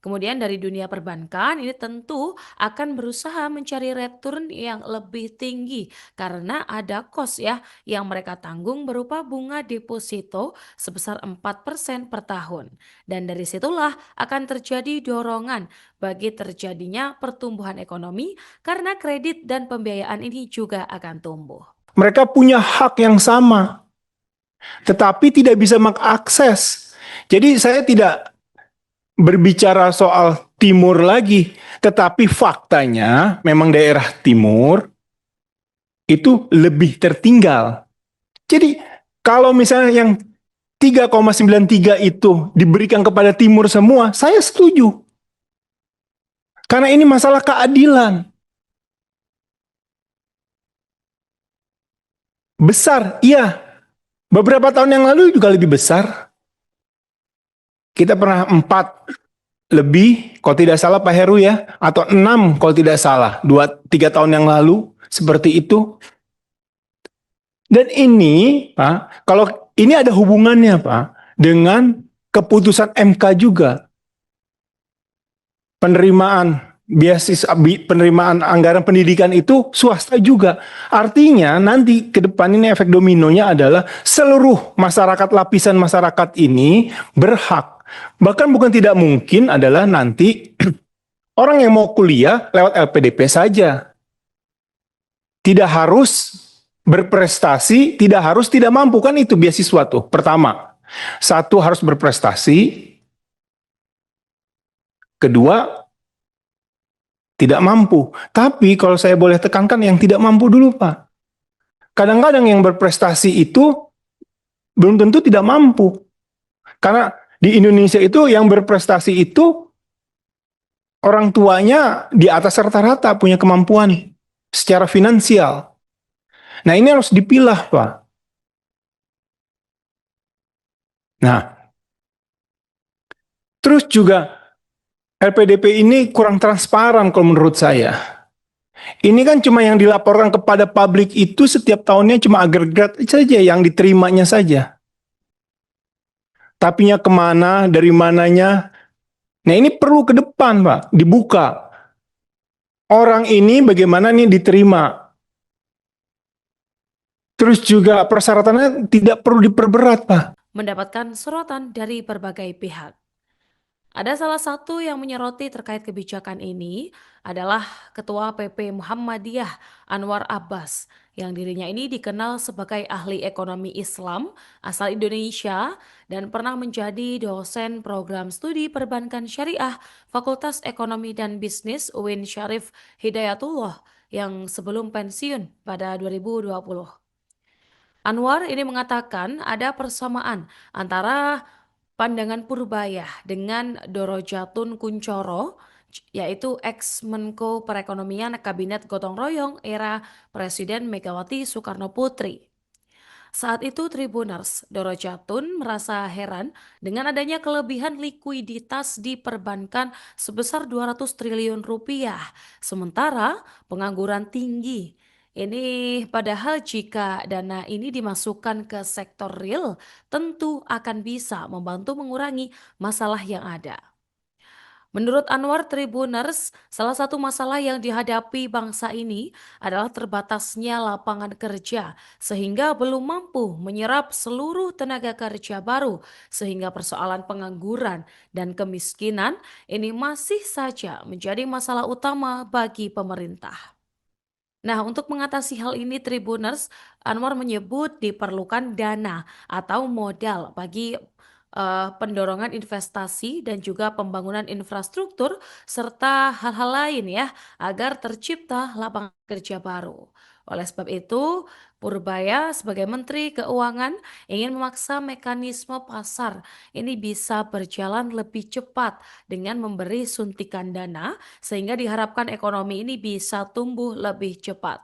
A: Kemudian dari dunia perbankan ini tentu akan berusaha mencari return yang lebih tinggi karena ada cost ya yang mereka tanggung berupa bunga deposito sebesar 4% per tahun. Dan dari situlah akan terjadi dorongan bagi terjadinya pertumbuhan ekonomi karena kredit dan pembiayaan ini juga akan tumbuh.
B: Mereka punya hak yang sama, tetapi tidak bisa mengakses. Jadi saya tidak berbicara soal timur lagi, tetapi faktanya memang daerah timur itu lebih tertinggal. Jadi kalau misalnya yang 3,93 itu diberikan kepada timur semua, saya setuju. Karena ini masalah keadilan. Besar, iya. Beberapa tahun yang lalu juga lebih besar. Kita pernah 4 lebih, kalau tidak salah Pak Heru ya, atau 6 kalau tidak salah, 2-3 tahun yang lalu, seperti itu. Dan ini, Pak, kalau ini ada hubungannya Pak, dengan keputusan MK juga. Penerimaan penerimaan anggaran pendidikan itu swasta juga. Artinya nanti ke depan ini efek dominonya adalah seluruh masyarakat, lapisan masyarakat ini berhak. Bahkan bukan tidak mungkin adalah nanti orang yang mau kuliah lewat LPDP saja. Tidak harus berprestasi, tidak harus tidak mampu, kan itu beasiswa tuh. Pertama, satu harus berprestasi, kedua tidak mampu. Tapi kalau saya boleh tekankan yang tidak mampu dulu Pak. Kadang-kadang yang berprestasi itu belum tentu tidak mampu. Karena di Indonesia itu yang berprestasi itu orang tuanya di atas rata-rata punya kemampuan secara finansial. Nah ini harus dipilah Pak. Nah, terus juga LPDP ini kurang transparan kalau menurut saya. Ini kan cuma yang dilaporkan kepada publik itu setiap tahunnya cuma agregat saja yang diterimanya saja. Tapinya kemana, dari mananya. Nah ini perlu ke depan Pak, dibuka. Orang ini bagaimana nih diterima. Terus juga persyaratannya tidak perlu diperberat Pak.
A: Mendapatkan sorotan dari berbagai pihak. Ada salah satu yang menyoroti terkait kebijakan ini adalah Ketua PP Muhammadiyah Anwar Abbas yang dirinya ini dikenal sebagai ahli ekonomi Islam asal Indonesia dan pernah menjadi dosen program studi perbankan syariah Fakultas Ekonomi dan Bisnis UIN Syarif Hidayatullah yang sebelum pensiun pada 2020. Anwar ini mengatakan ada persamaan antara pandangan Purbaya dengan Dorojatun Kuncoro, yaitu ex-Menko Perekonomian Kabinet Gotong Royong era Presiden Megawati Soekarno Putri. Saat itu Tribuners Dorojatun merasa heran dengan adanya kelebihan likuiditas di perbankan sebesar 200 triliun rupiah, sementara pengangguran tinggi. Ini padahal jika dana ini dimasukkan ke sektor real, tentu akan bisa membantu mengurangi masalah yang ada. Menurut Anwar Tribuners, salah satu masalah yang dihadapi bangsa ini adalah terbatasnya lapangan kerja, sehingga belum mampu menyerap seluruh tenaga kerja baru, sehingga persoalan pengangguran dan kemiskinan ini masih saja menjadi masalah utama bagi pemerintah. Nah, untuk mengatasi hal ini Tribuners, Anwar menyebut diperlukan dana atau modal bagi pendorongan investasi dan juga pembangunan infrastruktur serta hal-hal lain ya agar tercipta lapangan kerja baru. Oleh sebab itu, Purbaya sebagai Menteri Keuangan ingin memaksa mekanisme pasar ini bisa berjalan lebih cepat dengan memberi suntikan dana sehingga diharapkan ekonomi ini bisa tumbuh lebih cepat.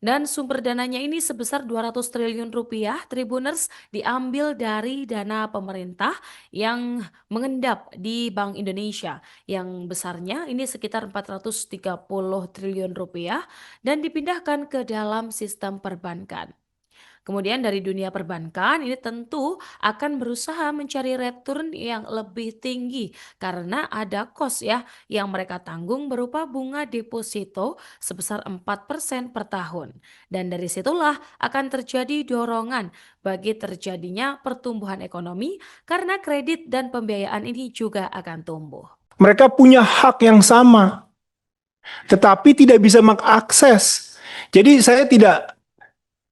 A: Dan sumber dananya ini sebesar 200 triliun rupiah, Tribuners diambil dari dana pemerintah yang mengendap di Bank Indonesia yang besarnya ini sekitar 430 triliun rupiah dan dipindahkan ke dalam sistem perbankan. Kemudian dari dunia perbankan ini tentu akan berusaha mencari return yang lebih tinggi karena ada cost ya yang mereka tanggung berupa bunga deposito sebesar 4% per tahun. Dan dari situlah akan terjadi dorongan bagi terjadinya pertumbuhan ekonomi karena kredit dan pembiayaan ini juga akan tumbuh.
B: Mereka punya hak yang sama, tetapi tidak bisa mengakses. Jadi saya tidak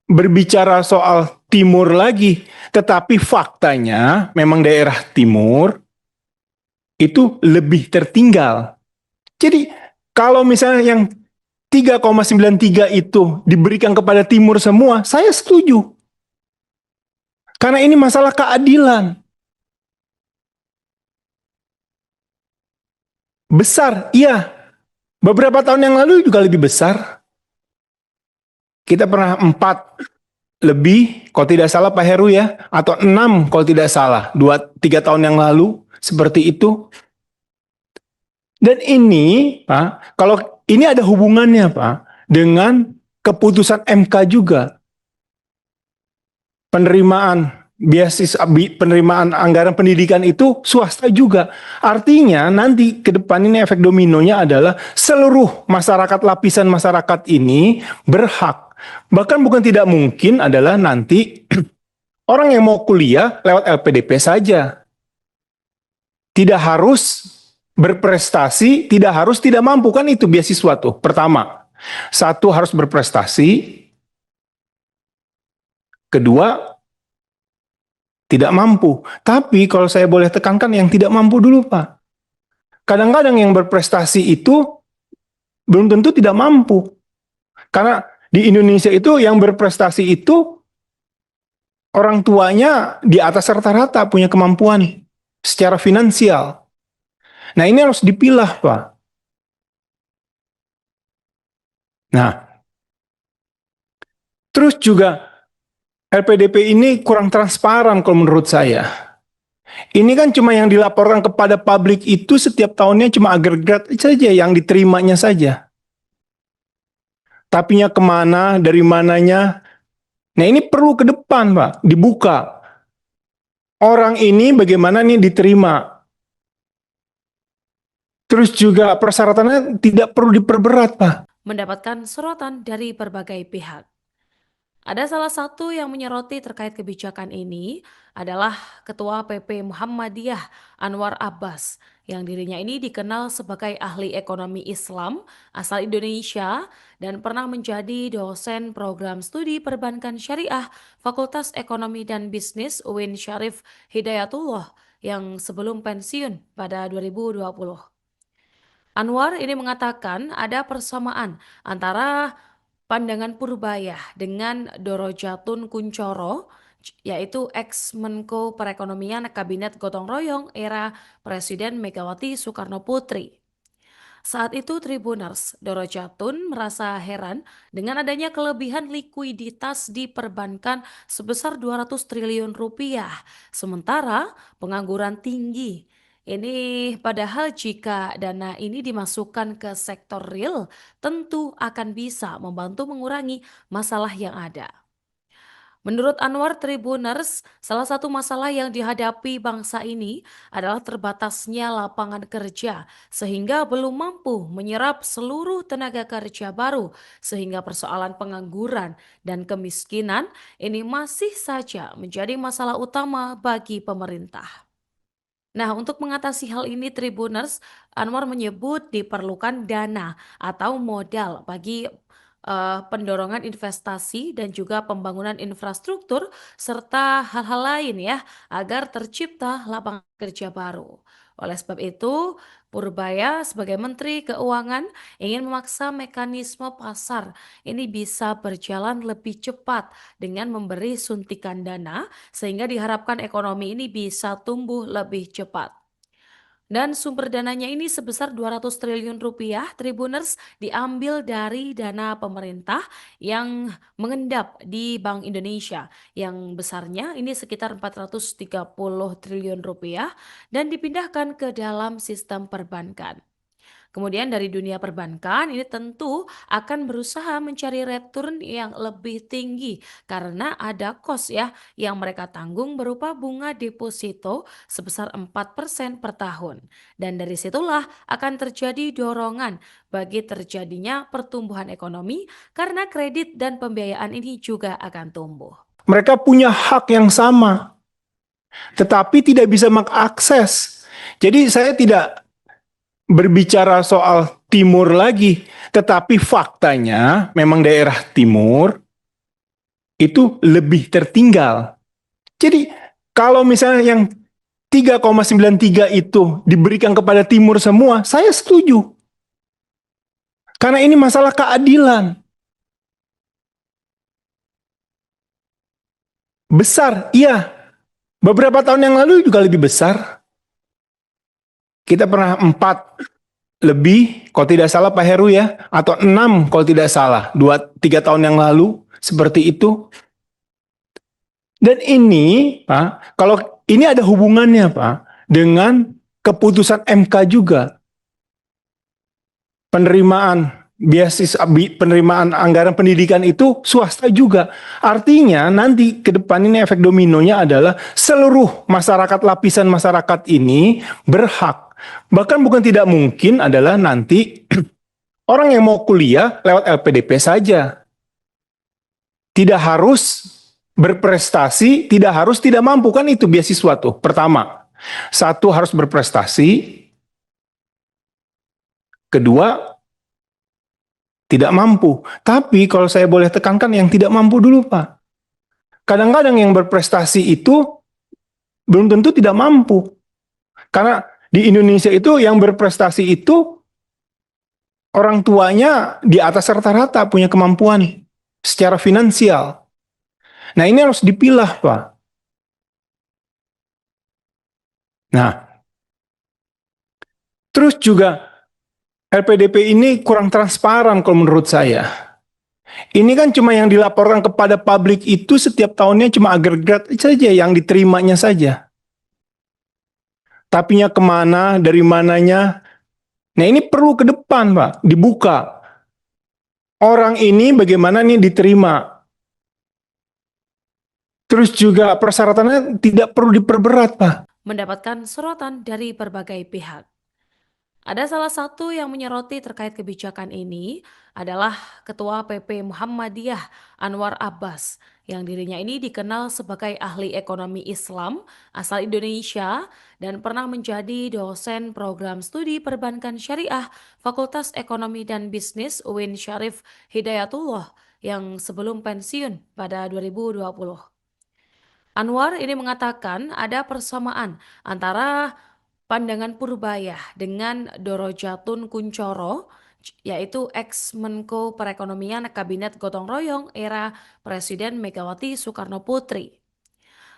B: berbicara soal timur lagi, tetapi faktanya memang daerah timur itu lebih tertinggal. Jadi kalau misalnya yang 3,93 itu diberikan kepada timur semua, saya setuju. Karena ini masalah keadilan. Besar, iya. Beberapa tahun yang lalu juga lebih besar. Kita pernah 4 lebih, kalau tidak salah Pak Heru ya, atau 6 kalau tidak salah, 2-3 tahun yang lalu, seperti itu. Dan ini, Pak, kalau ini ada hubungannya Pak, dengan keputusan MK juga. Penerimaan beasiswa, penerimaan anggaran pendidikan itu swasta juga. Artinya nanti ke depan ini efek dominonya adalah seluruh masyarakat, lapisan masyarakat ini berhak. Bahkan bukan tidak mungkin adalah nanti orang yang mau kuliah lewat LPDP saja. Tidak harus berprestasi, tidak harus tidak mampu, kan itu beasiswa tuh. Pertama, satu harus berprestasi, kedua tidak mampu. Tapi kalau saya boleh tekankan yang tidak mampu dulu Pak. Kadang-kadang yang berprestasi itu belum tentu tidak mampu. Karena di Indonesia itu yang berprestasi itu orang tuanya di atas rata-rata punya kemampuan secara finansial. Nah ini harus dipilah Pak. Nah terus juga LPDP ini kurang transparan kalau menurut saya. Ini kan cuma yang dilaporkan kepada publik itu setiap tahunnya cuma agregat saja yang diterimanya saja. Tapinya kemana, dari mananya. Nah ini perlu ke depan Pak, dibuka. Orang ini bagaimana nih diterima. Terus juga persyaratannya tidak perlu diperberat Pak.
A: Mendapatkan sorotan dari berbagai pihak. Ada salah satu yang menyoroti terkait kebijakan ini adalah Ketua PP Muhammadiyah Anwar Abbas yang dirinya ini dikenal sebagai ahli ekonomi Islam asal Indonesia dan pernah menjadi dosen program studi perbankan syariah Fakultas Ekonomi dan Bisnis UIN Syarif Hidayatullah yang sebelum pensiun pada 2020. Anwar ini mengatakan ada persamaan antara pandangan Purbaya dengan Dorojatun Kuncoro, yaitu ex-Menko Perekonomian Kabinet Gotong Royong era Presiden Megawati Soekarno Putri. Saat itu Tribuners Dorojatun merasa heran dengan adanya kelebihan likuiditas di perbankan sebesar 200 triliun rupiah, sementara pengangguran tinggi. Ini padahal jika dana ini dimasukkan ke sektor real, tentu akan bisa membantu mengurangi masalah yang ada. Menurut Anwar Tribuners, salah satu masalah yang dihadapi bangsa ini adalah terbatasnya lapangan kerja, sehingga belum mampu menyerap seluruh tenaga kerja baru, sehingga persoalan pengangguran dan kemiskinan ini masih saja menjadi masalah utama bagi pemerintah. Nah, untuk mengatasi hal ini Tribuners, Anwar menyebut diperlukan dana atau modal bagi pendorongan investasi dan juga pembangunan infrastruktur serta hal-hal lain ya agar tercipta lapangan kerja baru. Oleh sebab itu, Purbaya sebagai Menteri Keuangan ingin memaksa mekanisme pasar ini bisa berjalan lebih cepat dengan memberi suntikan dana sehingga diharapkan ekonomi ini bisa tumbuh lebih cepat. Dan sumber dananya ini sebesar 200 triliun rupiah, Tribuners diambil dari dana pemerintah yang mengendap di Bank Indonesia yang besarnya ini sekitar 430 triliun rupiah dan dipindahkan ke dalam sistem perbankan. Kemudian dari dunia perbankan ini tentu akan berusaha mencari return yang lebih tinggi karena ada cost ya yang mereka tanggung berupa bunga deposito sebesar 4% per tahun. Dan dari situlah akan terjadi dorongan bagi terjadinya pertumbuhan ekonomi karena kredit dan pembiayaan ini juga akan tumbuh.
B: Mereka punya hak yang sama, tetapi tidak bisa mengakses. Jadi saya tidak berbicara soal timur lagi, tetapi faktanya memang daerah timur itu lebih tertinggal. Jadi kalau misalnya yang 3,93 itu diberikan kepada timur semua, saya setuju. Karena ini masalah keadilan. Besar, iya. Beberapa tahun yang lalu juga lebih besar. Kita pernah 4 lebih, kalau tidak salah Pak Heru ya, atau 6 kalau tidak salah, 2-3 tahun yang lalu, seperti itu. Dan ini, Pak, kalau ini ada hubungannya Pak, dengan keputusan MK juga. Penerimaan penerimaan anggaran pendidikan itu swasta juga. Artinya nanti ke depan ini efek dominonya adalah seluruh masyarakat, lapisan masyarakat ini berhak. Bahkan bukan tidak mungkin adalah nanti orang yang mau kuliah lewat LPDP saja. Tidak harus berprestasi, tidak harus tidak mampu, kan itu beasiswa tuh. Pertama, satu harus berprestasi, kedua tidak mampu. Tapi kalau saya boleh tekankan yang tidak mampu dulu Pak. Kadang-kadang yang berprestasi itu belum tentu tidak mampu. Karena di Indonesia itu yang berprestasi itu orang tuanya di atas rata-rata punya kemampuan secara finansial. Nah ini harus dipilah Pak. Nah terus juga LPDP ini kurang transparan kalau menurut saya. Ini kan cuma yang dilaporkan kepada publik itu setiap tahunnya cuma agregat saja yang diterimanya saja. Tapinya kemana, dari mananya. Nah ini perlu ke depan Pak, dibuka. Orang ini bagaimana nih diterima. Terus juga persyaratannya tidak perlu diperberat Pak.
A: Mendapatkan sorotan dari berbagai pihak. Ada salah satu yang menyoroti terkait kebijakan ini adalah Ketua PP Muhammadiyah Anwar Abbas yang dirinya ini dikenal sebagai ahli ekonomi Islam asal Indonesia dan pernah menjadi dosen program studi perbankan syariah Fakultas Ekonomi dan Bisnis UIN Syarif Hidayatullah yang sebelum pensiun pada 2020. Anwar ini mengatakan ada persamaan antara pandangan Purbaya dengan Dorojatun Kuncoro, yaitu ex-Menko Perekonomian Kabinet Gotong Royong era Presiden Megawati Soekarno Putri.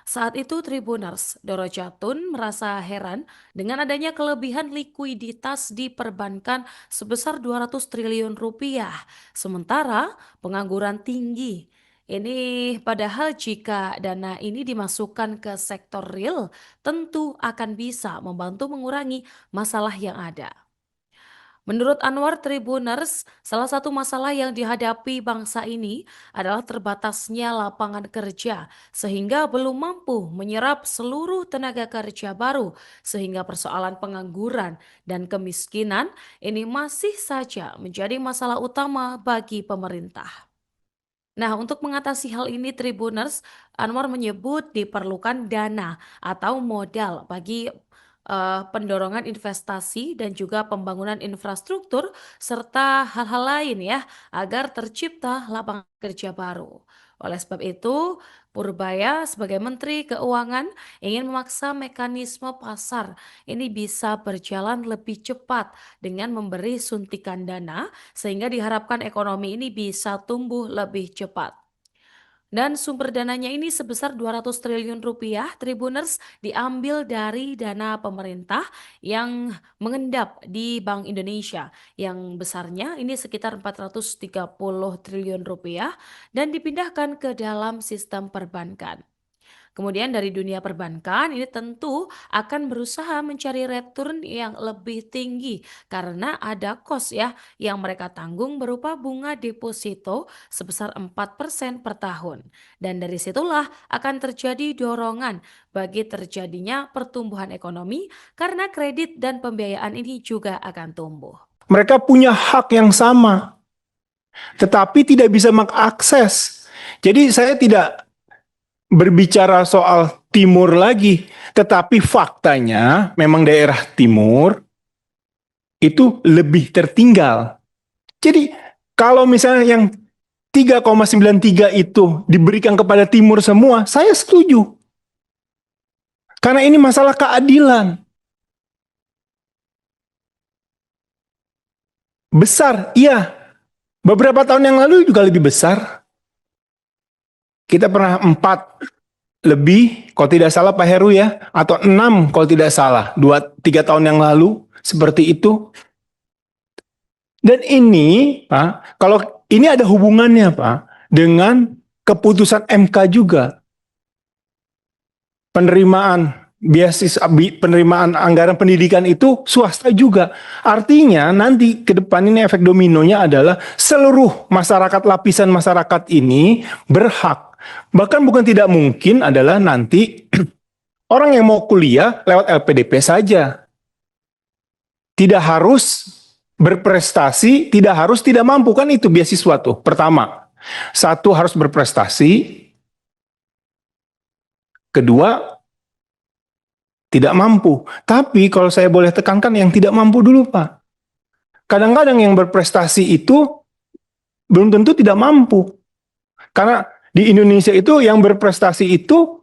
A: Saat itu Tribuners Dorojatun merasa heran dengan adanya kelebihan likuiditas di perbankan sebesar 200 triliun rupiah, sementara pengangguran tinggi. Ini padahal jika dana ini dimasukkan ke sektor real, tentu akan bisa membantu mengurangi masalah yang ada. Menurut Anwar Tribuners, salah satu masalah yang dihadapi bangsa ini adalah terbatasnya lapangan kerja, sehingga belum mampu menyerap seluruh tenaga kerja baru, sehingga persoalan pengangguran dan kemiskinan ini masih saja menjadi masalah utama bagi pemerintah. Nah, untuk mengatasi hal ini Tribuners, Anwar menyebut diperlukan dana atau modal bagi pendorongan investasi dan juga pembangunan infrastruktur serta hal-hal lain ya agar tercipta lapangan kerja baru. Oleh sebab itu, Purbaya sebagai Menteri Keuangan ingin memaksa mekanisme pasar ini bisa berjalan lebih cepat dengan memberi suntikan dana sehingga diharapkan ekonomi ini bisa tumbuh lebih cepat. Dan sumber dananya ini sebesar 200 triliun rupiah, Tribuners diambil dari dana pemerintah yang mengendap di Bank Indonesia yang besarnya ini sekitar 430 triliun rupiah dan dipindahkan ke dalam sistem perbankan. Kemudian dari dunia perbankan ini tentu akan berusaha mencari return yang lebih tinggi karena ada cost ya yang mereka tanggung berupa bunga deposito sebesar 4% per tahun. Dan dari situlah akan terjadi dorongan bagi terjadinya pertumbuhan ekonomi karena kredit dan pembiayaan ini juga akan tumbuh.
B: Mereka punya hak yang sama, tetapi tidak bisa mengakses. Jadi saya tidak berbicara soal timur lagi, tetapi faktanya memang daerah timur itu lebih tertinggal. Jadi kalau misalnya yang 3,93 itu diberikan kepada timur semua, saya setuju. Karena ini masalah keadilan. Besar, iya. Beberapa tahun yang lalu juga lebih besar. Kita pernah 4 lebih, kalau tidak salah Pak Heru ya, atau 6 kalau tidak salah, 2-3 tahun yang lalu, seperti itu. Dan ini, Pak, kalau ini ada hubungannya Pak, dengan keputusan MK juga. Penerimaan beasiswa, penerimaan anggaran pendidikan itu swasta juga. Artinya nanti ke depan ini efek dominonya adalah seluruh masyarakat, lapisan masyarakat ini berhak. Bahkan bukan tidak mungkin adalah nanti orang yang mau kuliah lewat LPDP saja. Tidak harus berprestasi, tidak harus tidak mampu, kan itu beasiswa tuh. Pertama, satu harus berprestasi, kedua tidak mampu. Tapi kalau saya boleh tekankan yang tidak mampu dulu Pak. Kadang-kadang yang berprestasi itu belum tentu tidak mampu. Karena di Indonesia itu yang berprestasi itu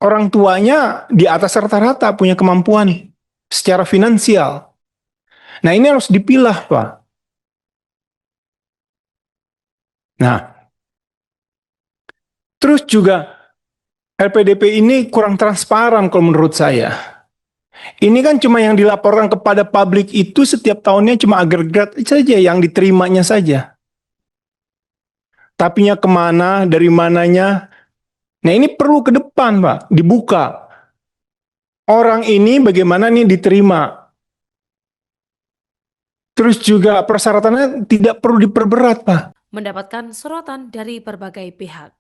B: orang tuanya di atas rata-rata punya kemampuan secara finansial. Nah ini harus dipilah Pak. Nah terus juga LPDP ini kurang transparan kalau menurut saya. Ini kan cuma yang dilaporkan kepada publik itu setiap tahunnya cuma agregat saja yang diterimanya saja. Tapinya kemana, dari mananya. Nah ini perlu ke depan Pak, dibuka. Orang ini bagaimana nih diterima. Terus juga persyaratannya tidak perlu diperberat Pak.
A: Mendapatkan sorotan dari berbagai pihak.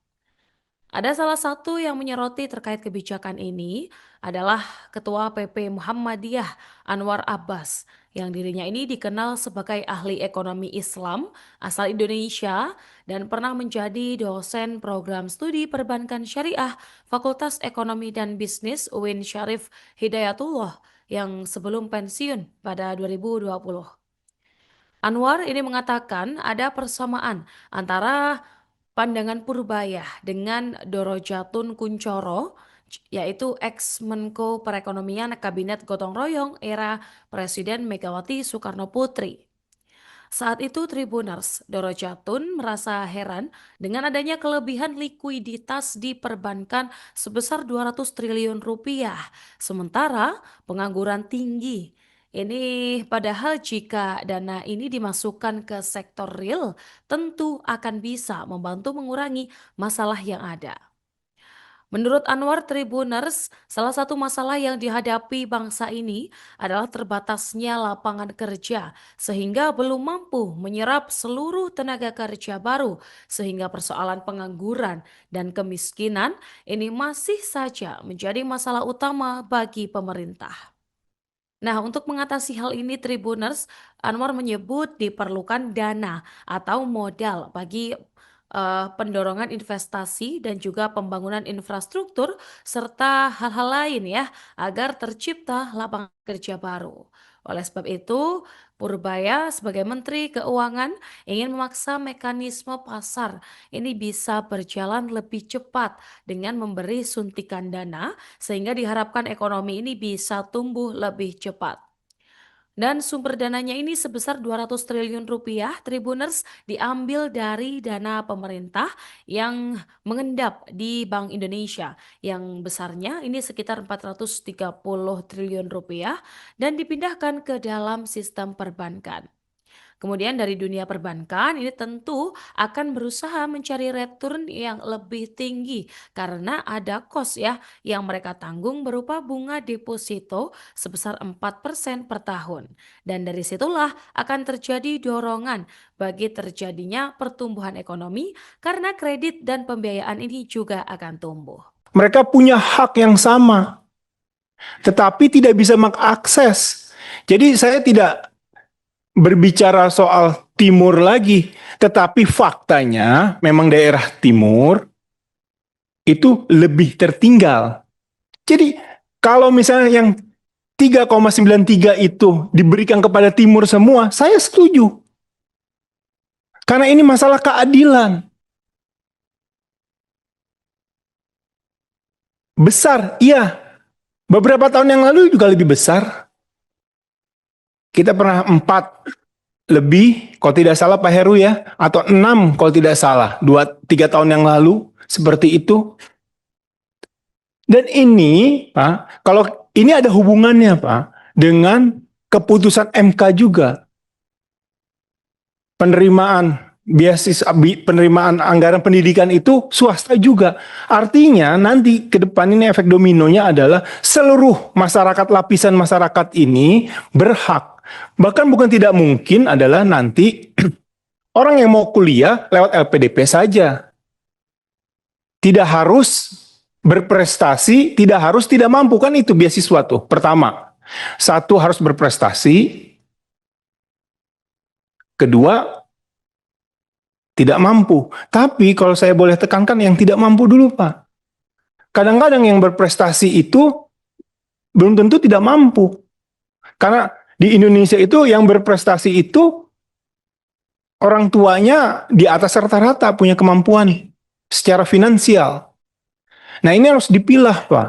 A: Ada salah satu yang menyoroti terkait kebijakan ini adalah Ketua PP Muhammadiyah Anwar Abbas yang dirinya ini dikenal sebagai ahli ekonomi Islam asal Indonesia dan pernah menjadi dosen program studi perbankan syariah Fakultas Ekonomi dan Bisnis UIN Syarif Hidayatullah yang sebelum pensiun pada 2020. Anwar ini mengatakan ada persamaan antara pandangan Purbaya dengan Dorojatun Kuncoro, yaitu ex-Menko Perekonomian Kabinet Gotong Royong era Presiden Megawati Soekarno Putri. Saat itu Tribuners Dorojatun merasa heran dengan adanya kelebihan likuiditas di perbankan sebesar 200 triliun rupiah, sementara pengangguran tinggi. Ini padahal jika dana ini dimasukkan ke sektor real, tentu akan bisa membantu mengurangi masalah yang ada. Menurut Anwar Tribuners, salah satu masalah yang dihadapi bangsa ini adalah terbatasnya lapangan kerja, sehingga belum mampu menyerap seluruh tenaga kerja baru, sehingga persoalan pengangguran dan kemiskinan ini masih saja menjadi masalah utama bagi pemerintah. Nah, untuk mengatasi hal ini Tribuners, Anwar menyebut diperlukan dana atau modal bagi pendorongan investasi dan juga pembangunan infrastruktur serta hal-hal lain ya agar tercipta lapangan kerja baru. Oleh sebab itu, Purbaya sebagai Menteri Keuangan ingin memaksa mekanisme pasar ini bisa berjalan lebih cepat dengan memberi suntikan dana sehingga diharapkan ekonomi ini bisa tumbuh lebih cepat. Dan sumber dananya ini sebesar 200 triliun rupiah, Tribuners diambil dari dana pemerintah yang mengendap di Bank Indonesia yang besarnya ini sekitar 430 triliun rupiah dan dipindahkan ke dalam sistem perbankan. Kemudian dari dunia perbankan ini tentu akan berusaha mencari return yang lebih tinggi karena ada cost ya yang mereka tanggung berupa bunga deposito sebesar 4% per tahun. Dan dari situlah akan terjadi dorongan bagi terjadinya pertumbuhan ekonomi karena kredit dan pembiayaan ini juga akan tumbuh.
B: Mereka punya hak yang sama, tetapi tidak bisa mengakses. Jadi saya tidak berbicara soal timur lagi, tetapi faktanya memang daerah timur itu lebih tertinggal. Jadi kalau misalnya yang 3,93 itu diberikan kepada timur semua, saya setuju. Karena ini masalah keadilan. Besar, iya. Beberapa tahun yang lalu juga lebih besar. Kita pernah 4 lebih, kalau tidak salah Pak Heru ya, atau 6 kalau tidak salah, 2-3 tahun yang lalu, seperti itu. Dan ini, Pak, kalau ini ada hubungannya Pak, dengan keputusan MK juga. Penerimaan beasiswa, penerimaan anggaran pendidikan itu swasta juga. Artinya nanti ke depan ini efek dominonya adalah seluruh masyarakat, lapisan masyarakat ini berhak. Bahkan bukan tidak mungkin adalah nanti orang yang mau kuliah lewat LPDP saja. Tidak harus berprestasi, tidak harus tidak mampu, kan itu beasiswa tuh. Pertama, satu harus berprestasi, kedua tidak mampu. Tapi kalau saya boleh tekankan yang tidak mampu dulu Pak. Kadang-kadang yang berprestasi itu belum tentu tidak mampu. Karena di Indonesia itu yang berprestasi itu orang tuanya di atas rata-rata punya kemampuan secara finansial. Nah ini harus dipilah Pak.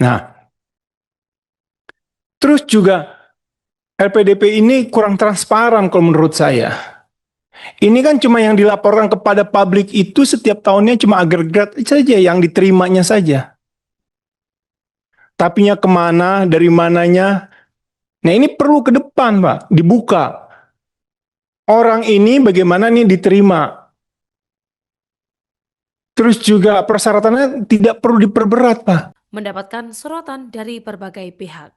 B: Nah, terus juga LPDP ini kurang transparan kalau menurut saya. Ini kan cuma yang dilaporkan kepada publik itu setiap tahunnya cuma agregat saja yang diterimanya saja. Tapinya kemana, dari mananya. Nah ini perlu ke depan Pak, dibuka. Orang ini bagaimana nih diterima. Terus juga persyaratannya tidak perlu diperberat Pak.
A: Mendapatkan sorotan dari berbagai pihak.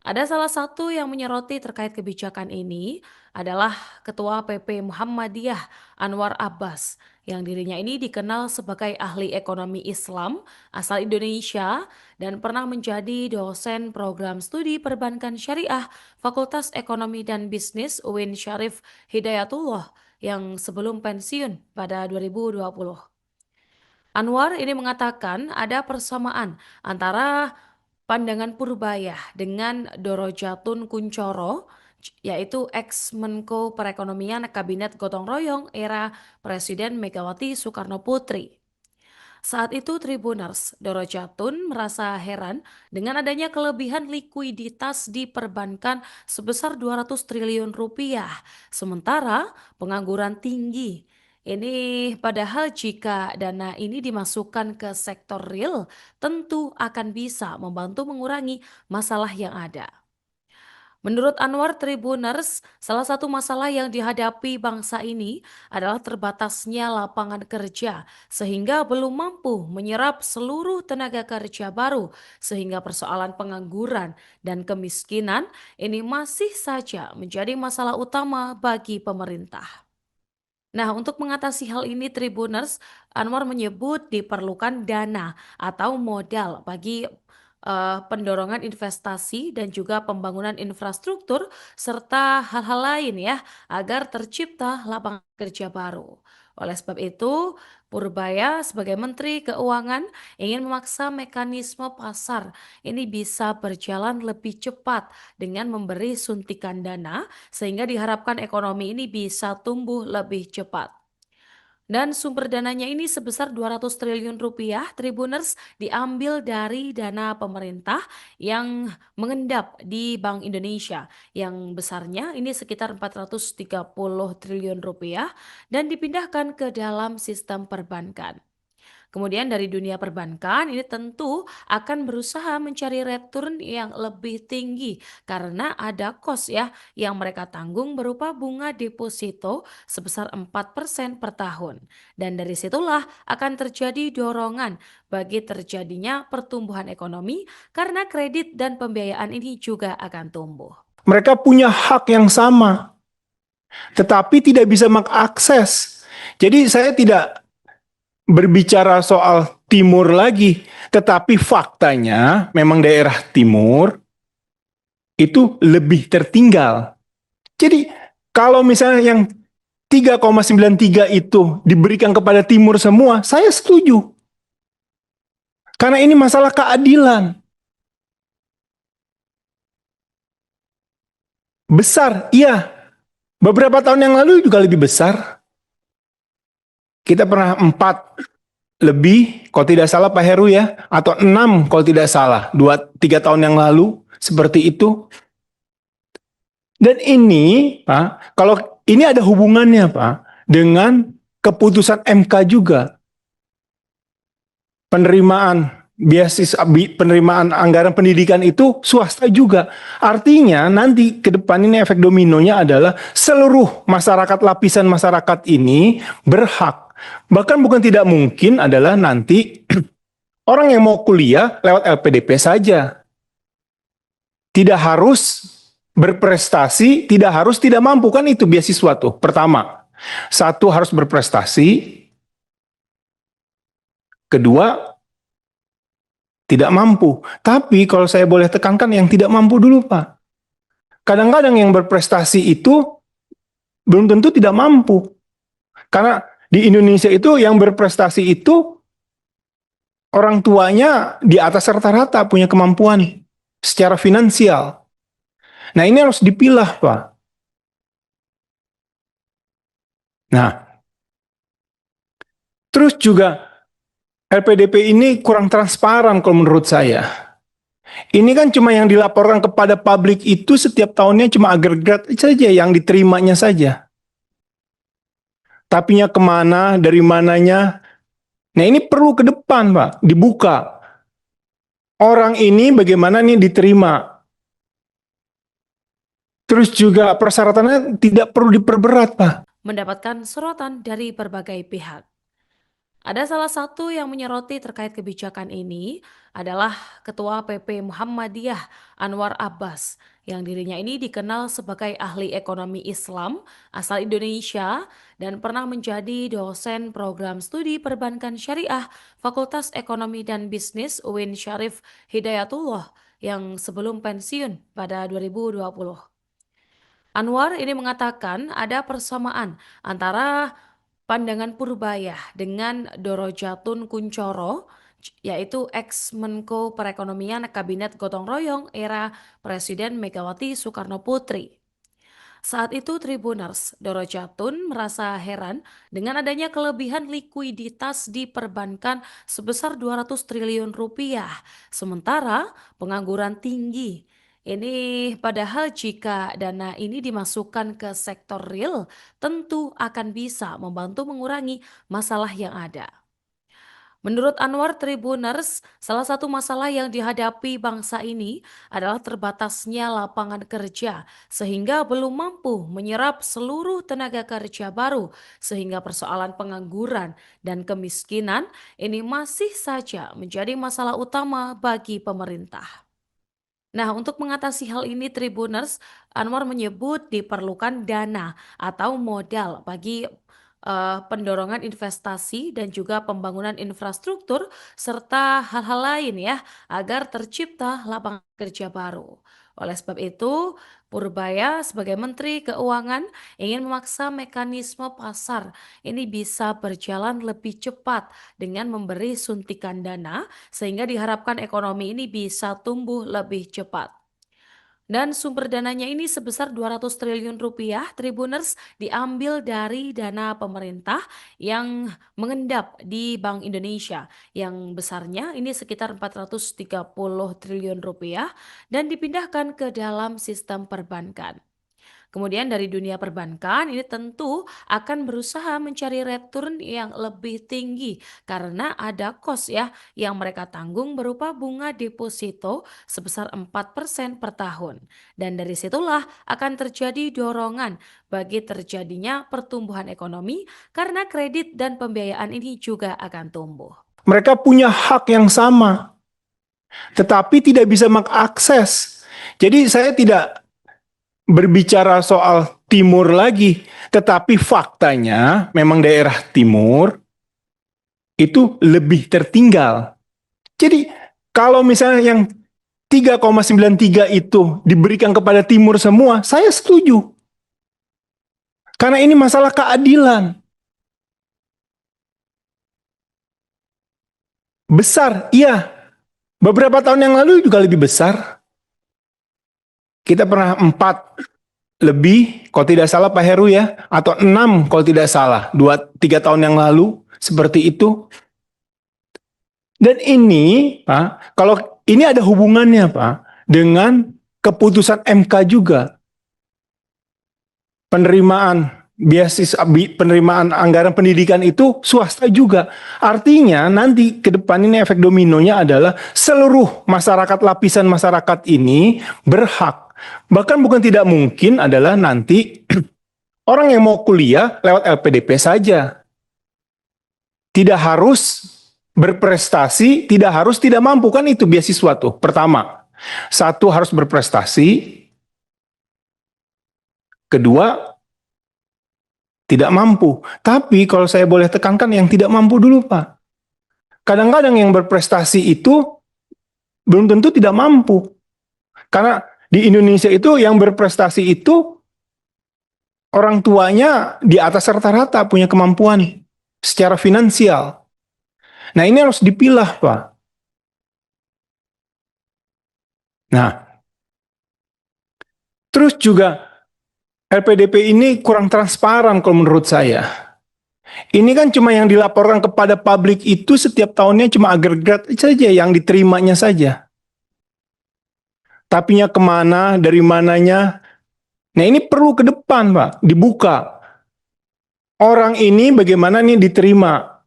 A: Ada salah satu yang menyoroti terkait kebijakan ini adalah Ketua PP Muhammadiyah Anwar Abbas yang dirinya ini dikenal sebagai ahli ekonomi Islam asal Indonesia dan pernah menjadi dosen program studi perbankan syariah Fakultas Ekonomi dan Bisnis UIN Syarif Hidayatullah yang sebelum pensiun pada 2020. Anwar ini mengatakan ada persamaan antara pandangan Purbaya dengan Dorojatun Kuncoro, yaitu ex-Menko Perekonomian Kabinet Gotong Royong era Presiden Megawati Soekarno Putri. Saat itu Tribuners Dorojatun merasa heran dengan adanya kelebihan likuiditas di perbankan sebesar 200 triliun rupiah, sementara pengangguran tinggi. Ini padahal jika dana ini dimasukkan ke sektor real, tentu akan bisa membantu mengurangi masalah yang ada. Menurut Anwar Tribuners, salah satu masalah yang dihadapi bangsa ini adalah terbatasnya lapangan kerja, sehingga belum mampu menyerap seluruh tenaga kerja baru, sehingga persoalan pengangguran dan kemiskinan ini masih saja menjadi masalah utama bagi pemerintah. Nah, untuk mengatasi hal ini Tribuners, Anwar menyebut diperlukan dana atau modal bagi pendorongan investasi dan juga pembangunan infrastruktur serta hal-hal lain ya agar tercipta lapangan kerja baru. Oleh sebab itu, Purbaya sebagai Menteri Keuangan ingin memaksa mekanisme pasar ini bisa berjalan lebih cepat dengan memberi suntikan dana sehingga diharapkan ekonomi ini bisa tumbuh lebih cepat. Dan sumber dananya ini sebesar 200 triliun rupiah, Tribuners diambil dari dana pemerintah yang mengendap di Bank Indonesia yang besarnya ini sekitar 430 triliun rupiah dan dipindahkan ke dalam sistem perbankan. Kemudian dari dunia perbankan ini tentu akan berusaha mencari return yang lebih tinggi karena ada cost ya yang mereka tanggung berupa bunga deposito sebesar 4% per tahun. Dan dari situlah akan terjadi dorongan bagi terjadinya pertumbuhan ekonomi karena kredit dan pembiayaan ini juga akan tumbuh.
B: Mereka punya hak yang sama, tetapi tidak bisa mengakses. Jadi saya tidak berbicara soal timur lagi, tetapi faktanya memang daerah timur itu lebih tertinggal. Jadi kalau misalnya yang 3,93 itu diberikan kepada timur semua, saya setuju. Karena ini masalah keadilan. Besar, iya. Beberapa tahun yang lalu juga lebih besar. Kita pernah 4 lebih, kalau tidak salah Pak Heru ya, atau 6 kalau tidak salah, 2-3 tahun yang lalu, seperti itu. Dan ini, Pak, kalau ini ada hubungannya Pak, dengan keputusan MK juga. Penerimaan penerimaan anggaran pendidikan itu swasta juga. Artinya nanti ke depan ini efek dominonya adalah seluruh masyarakat, lapisan masyarakat ini berhak. Bahkan bukan tidak mungkin adalah nanti orang yang mau kuliah lewat LPDP saja. Tidak harus berprestasi, tidak harus tidak mampu, kan itu beasiswa tuh. Pertama, satu harus berprestasi, kedua tidak mampu. Tapi kalau saya boleh tekankan yang tidak mampu dulu Pak. Kadang-kadang yang berprestasi itu belum tentu tidak mampu. Karena di Indonesia itu yang berprestasi itu orang tuanya di atas rata-rata punya kemampuan secara finansial. Nah ini harus dipilah Pak. Nah, terus juga LPDP ini kurang transparan kalau menurut saya. Ini kan cuma yang dilaporkan kepada publik itu setiap tahunnya cuma agregat saja yang diterimanya saja. Tapinya kemana, dari mananya. Nah ini perlu ke depan Pak, dibuka. Orang ini bagaimana nih diterima. Terus juga persyaratannya tidak perlu diperberat Pak.
A: Mendapatkan sorotan dari berbagai pihak. Ada salah satu yang menyoroti terkait kebijakan ini adalah Ketua PP Muhammadiyah Anwar Abbas yang dirinya ini dikenal sebagai ahli ekonomi Islam asal Indonesia dan pernah menjadi dosen program studi perbankan syariah Fakultas Ekonomi dan Bisnis UIN Syarif Hidayatullah yang sebelum pensiun pada 2020. Anwar ini mengatakan ada persamaan antara pandangan Purbaya dengan Dorojatun Kuncoro, yaitu ex-Menko Perekonomian Kabinet Gotong Royong era Presiden Megawati Soekarno Putri. Saat itu Tribuners Dorojatun merasa heran dengan adanya kelebihan likuiditas di perbankan sebesar 200 triliun rupiah, sementara pengangguran tinggi. Ini padahal jika dana ini dimasukkan ke sektor real, tentu akan bisa membantu mengurangi masalah yang ada. Menurut Anwar Tribuners, salah satu masalah yang dihadapi bangsa ini adalah terbatasnya lapangan kerja, sehingga belum mampu menyerap seluruh tenaga kerja baru, sehingga persoalan pengangguran dan kemiskinan ini masih saja menjadi masalah utama bagi pemerintah. Nah, untuk mengatasi hal ini Tribuners, Anwar menyebut diperlukan dana atau modal bagi pendorongan investasi dan juga pembangunan infrastruktur serta hal-hal lain ya agar tercipta lapangan kerja baru. Oleh sebab itu, Purbaya sebagai Menteri Keuangan ingin memaksa mekanisme pasar ini bisa berjalan lebih cepat dengan memberi suntikan dana sehingga diharapkan ekonomi ini bisa tumbuh lebih cepat. Dan sumber dananya ini sebesar 200 triliun rupiah, Tribuners diambil dari dana pemerintah yang mengendap di Bank Indonesia yang besarnya ini sekitar 430 triliun rupiah dan dipindahkan ke dalam sistem perbankan. Kemudian dari dunia perbankan ini tentu akan berusaha mencari return yang lebih tinggi karena ada cost ya yang mereka tanggung berupa bunga deposito sebesar 4% per tahun. Dan dari situlah akan terjadi dorongan bagi terjadinya pertumbuhan ekonomi karena kredit dan pembiayaan ini juga akan tumbuh.
B: Mereka punya hak yang sama, tetapi tidak bisa mengakses. Jadi saya tidak berbicara soal timur lagi, tetapi faktanya memang daerah timur itu lebih tertinggal. Jadi kalau misalnya yang 3,93 itu diberikan kepada timur semua, saya setuju. Karena ini masalah keadilan. Besar, iya. Beberapa tahun yang lalu juga lebih besar. Kita pernah 4 lebih, kalau tidak salah Pak Heru ya, atau 6 kalau tidak salah, 2-3 tahun yang lalu, seperti itu. Dan ini, Pak, kalau ini ada hubungannya Pak, dengan keputusan MK juga. Penerimaan penerimaan anggaran pendidikan itu swasta juga. Artinya nanti ke depan ini efek dominonya adalah seluruh masyarakat, lapisan masyarakat ini berhak. Bahkan bukan tidak mungkin adalah nanti orang yang mau kuliah lewat LPDP saja. Tidak harus berprestasi, tidak harus tidak mampu, kan itu beasiswa tuh. Pertama, satu harus berprestasi, kedua tidak mampu. Tapi kalau saya boleh tekankan yang tidak mampu dulu Pak. Kadang-kadang yang berprestasi itu belum tentu tidak mampu. Karena di Indonesia itu yang berprestasi itu orang tuanya di atas rata-rata punya kemampuan secara finansial. Nah ini harus dipilah Pak. Nah terus juga LPDP ini kurang transparan kalau menurut saya. Ini kan cuma yang dilaporkan kepada publik itu setiap tahunnya cuma agregat saja yang diterimanya saja. Tapinya kemana, dari mananya. Nah ini perlu ke depan Pak, dibuka. Orang ini bagaimana nih diterima.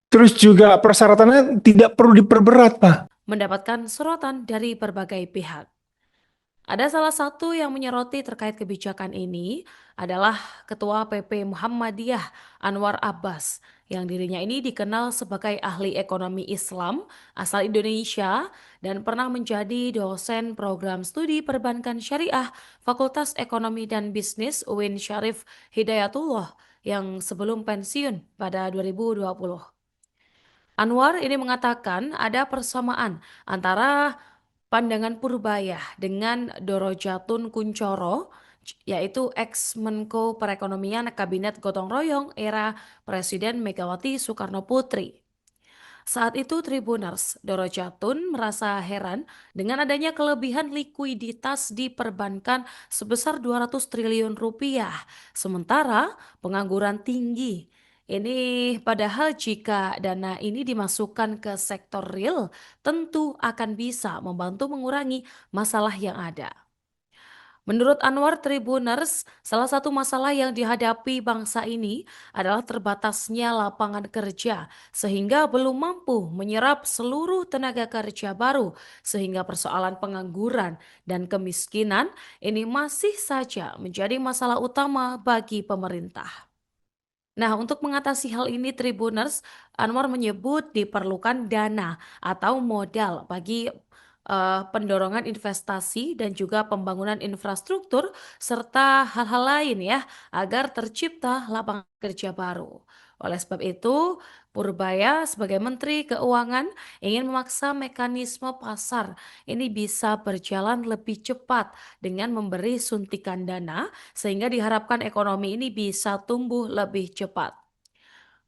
B: Terus juga persyaratannya tidak perlu diperberat Pak.
A: Mendapatkan sorotan dari berbagai pihak. Ada salah satu yang menyoroti terkait kebijakan ini adalah Ketua PP Muhammadiyah Anwar Abbas yang dirinya ini dikenal sebagai ahli ekonomi Islam asal Indonesia dan pernah menjadi dosen program studi perbankan syariah Fakultas Ekonomi dan Bisnis UIN Syarif Hidayatullah yang sebelum pensiun pada 2020. Anwar ini mengatakan ada persamaan antara pandangan Purbaya dengan Dorojatun Kuncoro, yaitu ex-Menko Perekonomian Kabinet Gotong Royong era Presiden Megawati Soekarno Putri. Saat itu Tribuners Dorojatun merasa heran dengan adanya kelebihan likuiditas di perbankan sebesar 200 triliun rupiah, sementara pengangguran tinggi. Ini padahal jika dana ini dimasukkan ke sektor real, tentu akan bisa membantu mengurangi masalah yang ada. Menurut Anwar Tribuners, salah satu masalah yang dihadapi bangsa ini adalah terbatasnya lapangan kerja, sehingga belum mampu menyerap seluruh tenaga kerja baru, sehingga persoalan pengangguran dan kemiskinan ini masih saja menjadi masalah utama bagi pemerintah. Nah, untuk mengatasi hal ini Tribuners, Anwar menyebut diperlukan dana atau modal bagi pendorongan investasi dan juga pembangunan infrastruktur serta hal-hal lain ya agar tercipta lapangan kerja baru. Oleh sebab itu, Purbaya sebagai Menteri Keuangan ingin memaksa mekanisme pasar ini bisa berjalan lebih cepat dengan memberi suntikan dana sehingga diharapkan ekonomi ini bisa tumbuh lebih cepat.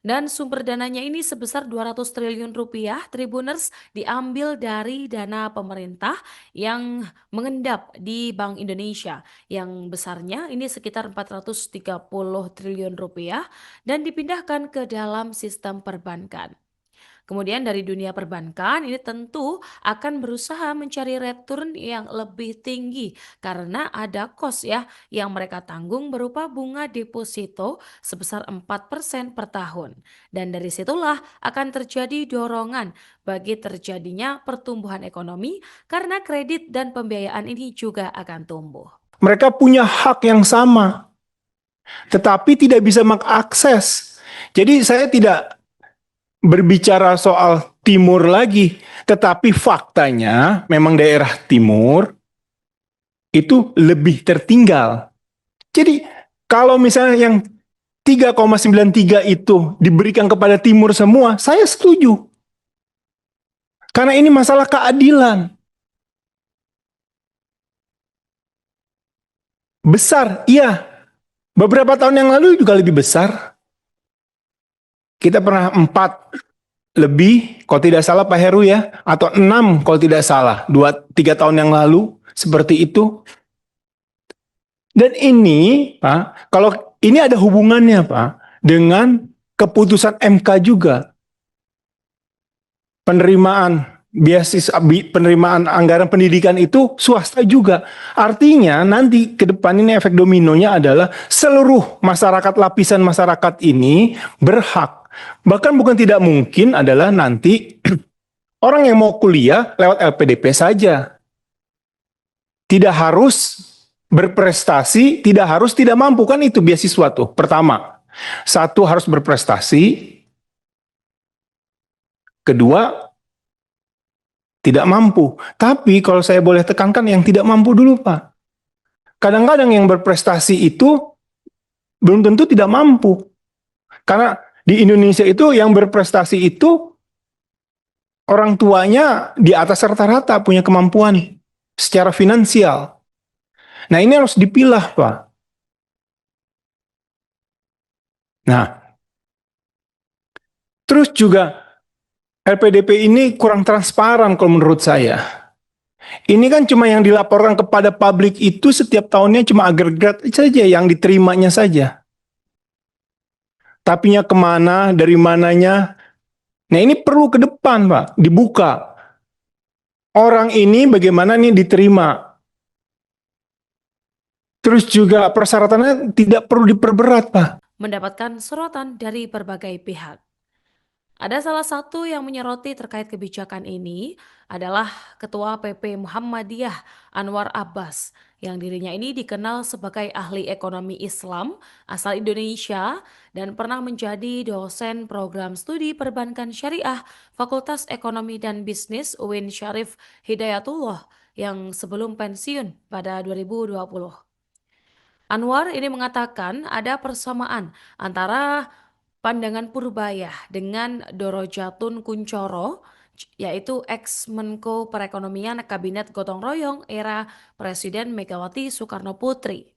A: Dan sumber dananya ini sebesar 200 triliun rupiah, Tribuners diambil dari dana pemerintah yang mengendap di Bank Indonesia yang besarnya ini sekitar 430 triliun rupiah dan dipindahkan ke dalam sistem perbankan. Kemudian dari dunia perbankan ini tentu akan berusaha mencari return yang lebih tinggi karena ada cost ya yang mereka tanggung berupa bunga deposito sebesar 4% per tahun. Dan dari situlah akan terjadi dorongan bagi terjadinya pertumbuhan ekonomi karena kredit dan pembiayaan ini juga akan tumbuh.
B: Mereka punya hak yang sama, tetapi tidak bisa mengakses. Jadi saya tidak berbicara soal timur lagi, tetapi faktanya memang daerah timur itu lebih tertinggal. Jadi kalau misalnya yang 3,93 itu diberikan kepada timur semua, saya setuju. Karena ini masalah keadilan. Besar, iya. Beberapa tahun yang lalu juga lebih besar. Kita pernah 4 lebih, kalau tidak salah Pak Heru ya, atau 6 kalau tidak salah, 2-3 tahun yang lalu, seperti itu. Dan ini, Pak, kalau ini ada hubungannya Pak, dengan keputusan MK juga. Penerimaan penerimaan anggaran pendidikan itu swasta juga. Artinya nanti ke depan ini efek dominonya adalah seluruh masyarakat, lapisan masyarakat ini berhak. Bahkan bukan tidak mungkin adalah nanti orang yang mau kuliah lewat LPDP saja. Tidak harus berprestasi, tidak harus tidak mampu, kan itu beasiswa tuh. Pertama, satu harus berprestasi, kedua tidak mampu. Tapi kalau saya boleh tekankan yang tidak mampu dulu Pak. Kadang-kadang yang berprestasi itu belum tentu tidak mampu. Karena di Indonesia itu yang berprestasi itu orang tuanya di atas rata-rata punya kemampuan secara finansial. Nah ini harus dipilah Pak. Nah, terus juga LPDP ini kurang transparan kalau menurut saya. Ini kan cuma yang dilaporkan kepada publik itu setiap tahunnya cuma agregat saja yang diterimanya saja. Tapinya kemana, dari mananya. Nah ini perlu ke depan Pak, dibuka. Orang ini bagaimana nih diterima. Terus juga persyaratannya tidak perlu diperberat Pak.
A: Mendapatkan sorotan dari berbagai pihak. Ada salah satu yang menyoroti terkait kebijakan ini adalah Ketua PP Muhammadiyah Anwar Abbas yang dirinya ini dikenal sebagai ahli ekonomi Islam asal Indonesia dan pernah menjadi dosen program studi perbankan syariah Fakultas Ekonomi dan Bisnis UIN Syarif Hidayatullah yang sebelum pensiun pada 2020. Anwar ini mengatakan ada persamaan antara pandangan Purbaya dengan Dorojatun Kuncoro, yaitu ex-Menko Perekonomian Kabinet Gotong Royong era Presiden Megawati Soekarno Putri.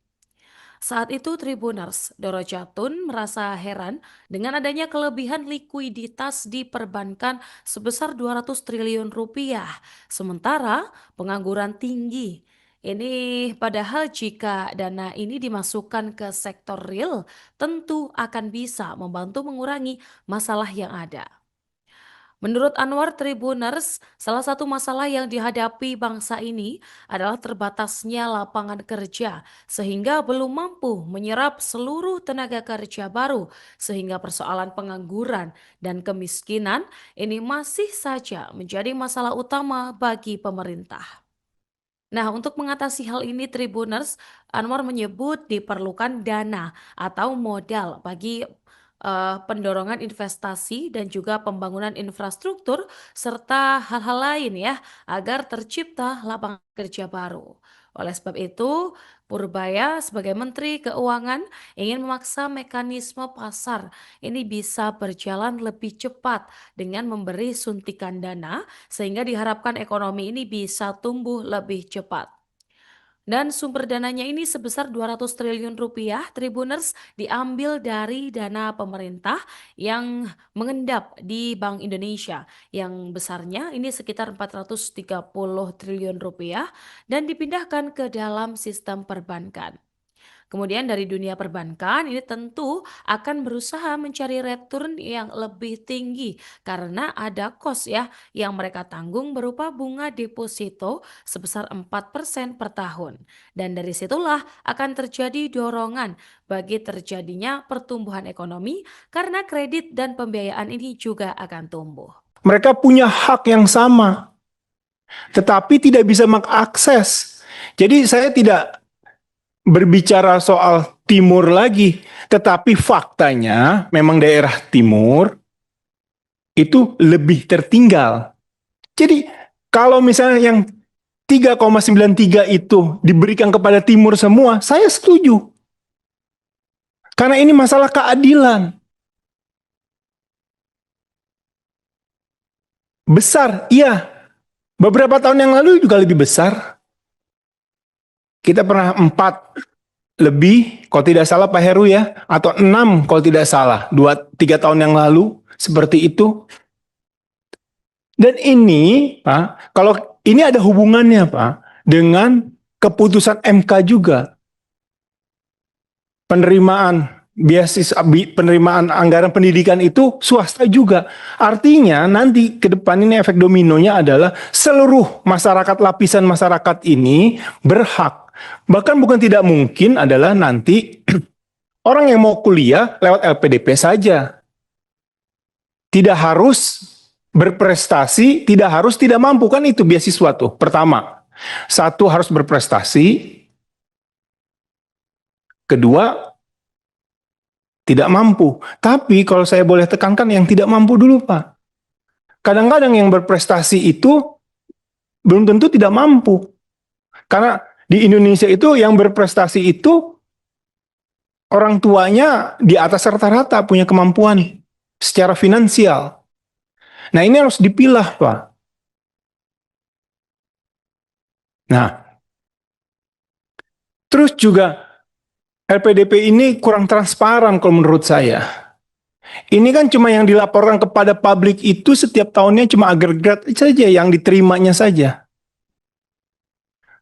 A: Saat itu Tribuners Dorojatun merasa heran dengan adanya kelebihan likuiditas di perbankan sebesar 200 triliun rupiah, sementara pengangguran tinggi. Ini padahal jika dana ini dimasukkan ke sektor real, tentu akan bisa membantu mengurangi masalah yang ada. Menurut Anwar Tribuners, salah satu masalah yang dihadapi bangsa ini adalah terbatasnya lapangan kerja, sehingga belum mampu menyerap seluruh tenaga kerja baru, sehingga persoalan pengangguran dan kemiskinan ini masih saja menjadi masalah utama bagi pemerintah. Nah, untuk mengatasi hal ini Tribuners, Anwar menyebut diperlukan dana atau modal bagi pendorongan investasi dan juga pembangunan infrastruktur serta hal-hal lain ya agar tercipta lapangan kerja baru. Oleh sebab itu, Purbaya sebagai Menteri Keuangan ingin memaksa mekanisme pasar ini bisa berjalan lebih cepat dengan memberi suntikan dana sehingga diharapkan ekonomi ini bisa tumbuh lebih cepat. Dan sumber dananya ini sebesar 200 triliun rupiah, Tribuners diambil dari dana pemerintah yang mengendap di Bank Indonesia yang besarnya ini sekitar 430 triliun rupiah dan dipindahkan ke dalam sistem perbankan. Kemudian dari dunia perbankan ini tentu akan berusaha mencari return yang lebih tinggi karena ada cost ya yang mereka tanggung berupa bunga deposito sebesar 4% per tahun. Dan dari situlah akan terjadi dorongan bagi terjadinya pertumbuhan ekonomi karena kredit dan pembiayaan ini juga akan tumbuh.
B: Mereka punya hak yang sama, tetapi tidak bisa mengakses. Jadi saya tidak berbicara soal timur lagi, tetapi faktanya memang daerah timur itu lebih tertinggal. Jadi kalau misalnya yang 3,93 itu diberikan kepada timur semua, saya setuju. Karena ini masalah keadilan. Besar, iya. Beberapa tahun yang lalu juga lebih besar. Kita pernah 4 lebih, kalau tidak salah Pak Heru ya, atau 6 kalau tidak salah, 2-3 tahun yang lalu, seperti itu. Dan ini, Pak, kalau ini ada hubungannya Pak, dengan keputusan MK juga. Penerimaan penerimaan anggaran pendidikan itu swasta juga. Artinya nanti ke depan ini efek dominonya adalah seluruh masyarakat, lapisan masyarakat ini berhak. Bahkan bukan tidak mungkin adalah nanti orang yang mau kuliah lewat LPDP saja. Tidak harus berprestasi, tidak harus tidak mampu, kan itu beasiswa tuh. Pertama, satu harus berprestasi, kedua tidak mampu. Tapi kalau saya boleh tekankan yang tidak mampu dulu Pak. Kadang-kadang yang berprestasi itu belum tentu tidak mampu. Karena di Indonesia itu yang berprestasi itu orang tuanya di atas rata-rata punya kemampuan secara finansial. Nah ini harus dipilah Pak. Nah, terus juga LPDP ini kurang transparan kalau menurut saya. Ini kan cuma yang dilaporkan kepada publik itu setiap tahunnya cuma agregat saja yang diterimanya saja.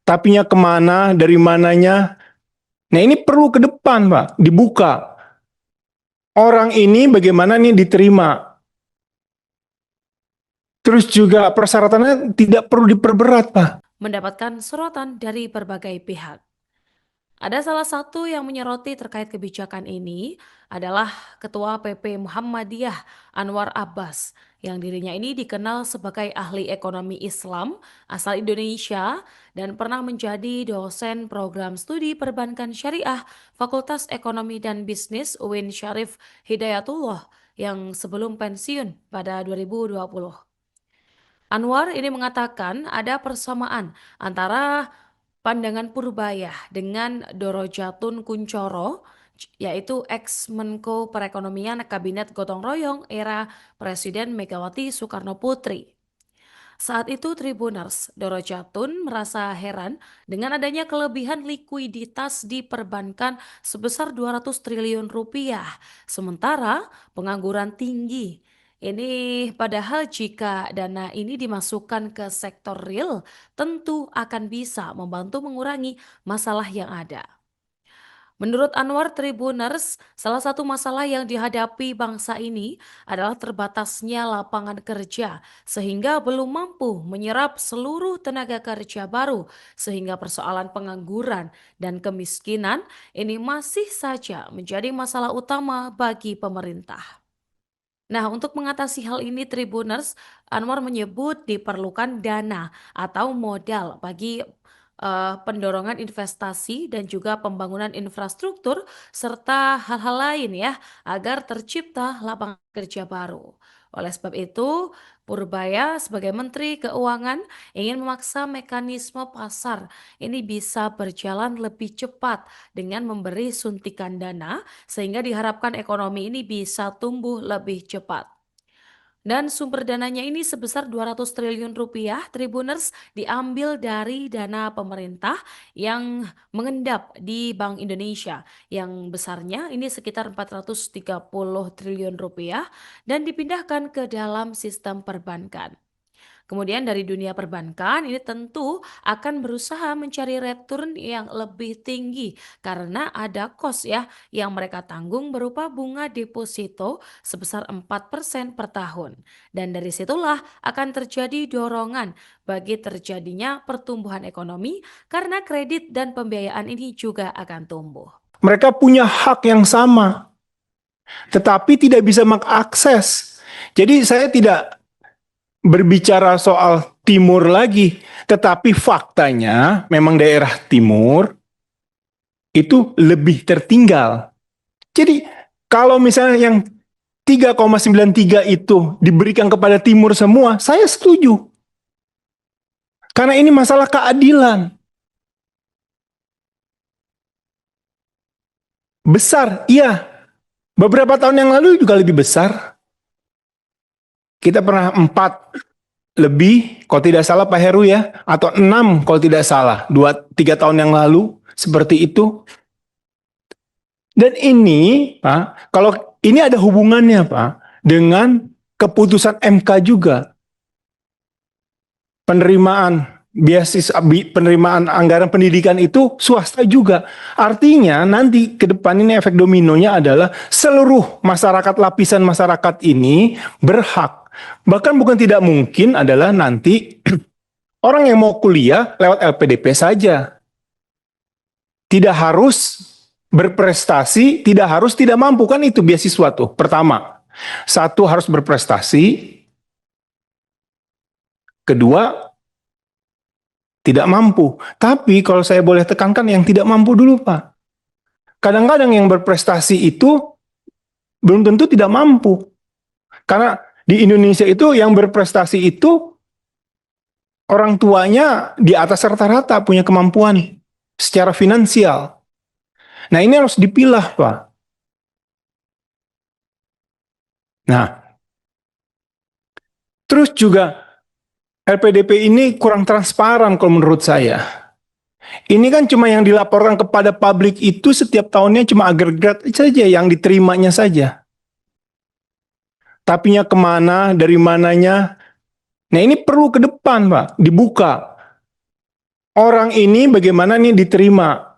B: Tapinya kemana, dari mananya. Nah ini perlu ke depan Pak, dibuka. Orang ini bagaimana nih diterima. Terus juga persyaratannya tidak perlu diperberat Pak.
A: Mendapatkan sorotan dari berbagai pihak. Ada salah satu yang menyoroti terkait kebijakan ini adalah Ketua PP Muhammadiyah Anwar Abbas yang dirinya ini dikenal sebagai ahli ekonomi Islam asal Indonesia dan pernah menjadi dosen program studi perbankan syariah Fakultas Ekonomi dan Bisnis UIN Syarif Hidayatullah yang sebelum pensiun pada 2020. Anwar ini mengatakan ada persamaan antara pandangan Purbaya dengan Dorojatun Kuncoro, yaitu ex-Menko Perekonomian Kabinet Gotong Royong era Presiden Megawati Soekarno Putri. Saat itu Tribuners Dorojatun merasa heran dengan adanya kelebihan likuiditas di perbankan sebesar 200 triliun rupiah, sementara pengangguran tinggi. Ini padahal jika dana ini dimasukkan ke sektor real, tentu akan bisa membantu mengurangi masalah yang ada. Menurut Anwar Tribuners, salah satu masalah yang dihadapi bangsa ini adalah terbatasnya lapangan kerja, sehingga belum mampu menyerap seluruh tenaga kerja baru, sehingga persoalan pengangguran dan kemiskinan ini masih saja menjadi masalah utama bagi pemerintah. Nah, untuk mengatasi hal ini Tribuners, Anwar menyebut diperlukan dana atau modal bagi pendorongan investasi dan juga pembangunan infrastruktur serta hal-hal lain ya agar tercipta lapangan kerja baru. Oleh sebab itu, Purbaya sebagai Menteri Keuangan ingin memaksa mekanisme pasar ini bisa berjalan lebih cepat dengan memberi suntikan dana sehingga diharapkan ekonomi ini bisa tumbuh lebih cepat. Dan sumber dananya ini sebesar 200 triliun rupiah, Tribuners diambil dari dana pemerintah yang mengendap di Bank Indonesia yang besarnya ini sekitar 430 triliun rupiah dan dipindahkan ke dalam sistem perbankan. Kemudian dari dunia perbankan ini tentu akan berusaha mencari return yang lebih tinggi karena ada cost ya yang mereka tanggung berupa bunga deposito sebesar 4% per tahun. Dan dari situlah akan terjadi dorongan bagi terjadinya pertumbuhan ekonomi karena kredit dan pembiayaan ini juga akan tumbuh.
B: Mereka punya hak yang sama, tetapi tidak bisa mengakses. Jadi saya tidak berbicara soal timur lagi, tetapi faktanya memang daerah timur itu lebih tertinggal. Jadi kalau misalnya yang 3,93 itu diberikan kepada timur semua, saya setuju. Karena ini masalah keadilan. Besar, iya. Beberapa tahun yang lalu juga lebih besar. Kita pernah 4 lebih, kalau tidak salah Pak Heru ya, atau 6 kalau tidak salah, 2-3 tahun yang lalu, seperti itu. Dan ini, Pak, kalau ini ada hubungannya Pak, dengan keputusan MK juga. Penerimaan penerimaan anggaran pendidikan itu swasta juga. Artinya nanti ke depan ini efek dominonya adalah seluruh masyarakat, lapisan masyarakat ini berhak. Bahkan bukan tidak mungkin adalah nanti orang yang mau kuliah lewat LPDP saja. Tidak harus berprestasi, tidak harus tidak mampu, kan itu beasiswa tuh. Pertama, satu harus berprestasi, kedua tidak mampu. Tapi kalau saya boleh tekankan yang tidak mampu dulu Pak. Kadang-kadang yang berprestasi itu belum tentu tidak mampu. Karena di Indonesia itu yang berprestasi itu orang tuanya di atas rata-rata punya kemampuan secara finansial. Nah ini harus dipilah Pak. Nah, terus juga LPDP ini kurang transparan kalau menurut saya. Ini kan cuma yang dilaporkan kepada publik itu setiap tahunnya cuma agregat saja yang diterimanya saja. Tapinya kemana, dari mananya. Nah ini perlu ke depan Pak, dibuka. Orang ini bagaimana nih diterima.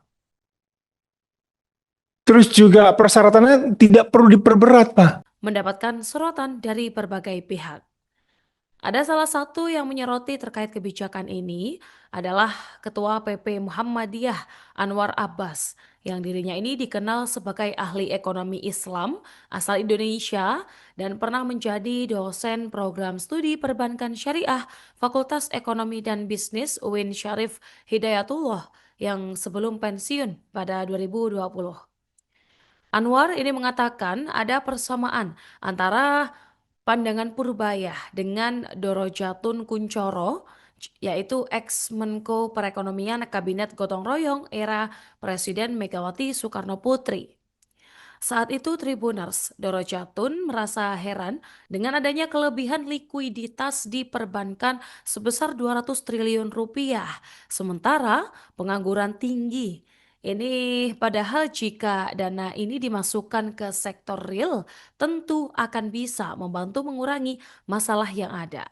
B: Terus juga persyaratannya tidak perlu diperberat Pak.
A: Mendapatkan sorotan dari berbagai pihak. Ada salah satu yang menyoroti terkait kebijakan ini adalah Ketua PP Muhammadiyah Anwar Abbas yang dirinya ini dikenal sebagai ahli ekonomi Islam asal Indonesia dan pernah menjadi dosen program studi perbankan syariah Fakultas Ekonomi dan Bisnis UIN Syarif Hidayatullah yang sebelum pensiun pada 2020. Anwar ini mengatakan ada persamaan antara pandangan Purbaya dengan Dorojatun Kuncoro, yaitu ex-Menko Perekonomian Kabinet Gotong Royong era Presiden Megawati Soekarno Putri. Saat itu Tribuners Dorojatun merasa heran dengan adanya kelebihan likuiditas di perbankan sebesar 200 triliun rupiah, sementara pengangguran tinggi. Ini padahal jika dana ini dimasukkan ke sektor real, tentu akan bisa membantu mengurangi masalah yang ada.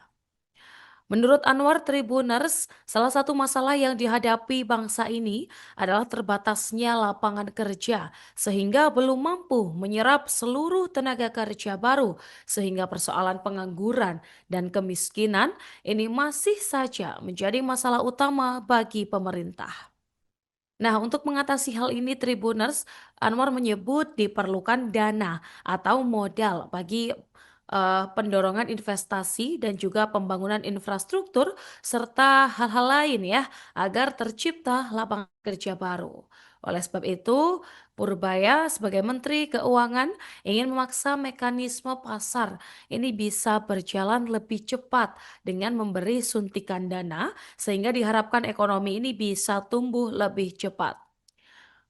A: Menurut Anwar Tribuners, salah satu masalah yang dihadapi bangsa ini adalah terbatasnya lapangan kerja, sehingga belum mampu menyerap seluruh tenaga kerja baru, sehingga persoalan pengangguran dan kemiskinan ini masih saja menjadi masalah utama bagi pemerintah. Nah, untuk mengatasi hal ini Tribuners, Anwar menyebut diperlukan dana atau modal bagi pendorongan investasi dan juga pembangunan infrastruktur serta hal-hal lain ya agar tercipta lapangan kerja baru. Oleh sebab itu, Purbaya sebagai Menteri Keuangan ingin memaksa mekanisme pasar ini bisa berjalan lebih cepat dengan memberi suntikan dana sehingga diharapkan ekonomi ini bisa tumbuh lebih cepat.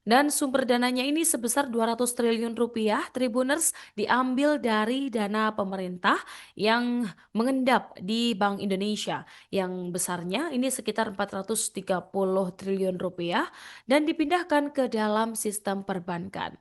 A: Dan sumber dananya ini sebesar 200 triliun rupiah, Tribuners diambil dari dana pemerintah yang mengendap di Bank Indonesia yang besarnya ini sekitar 430 triliun rupiah dan dipindahkan ke dalam sistem perbankan.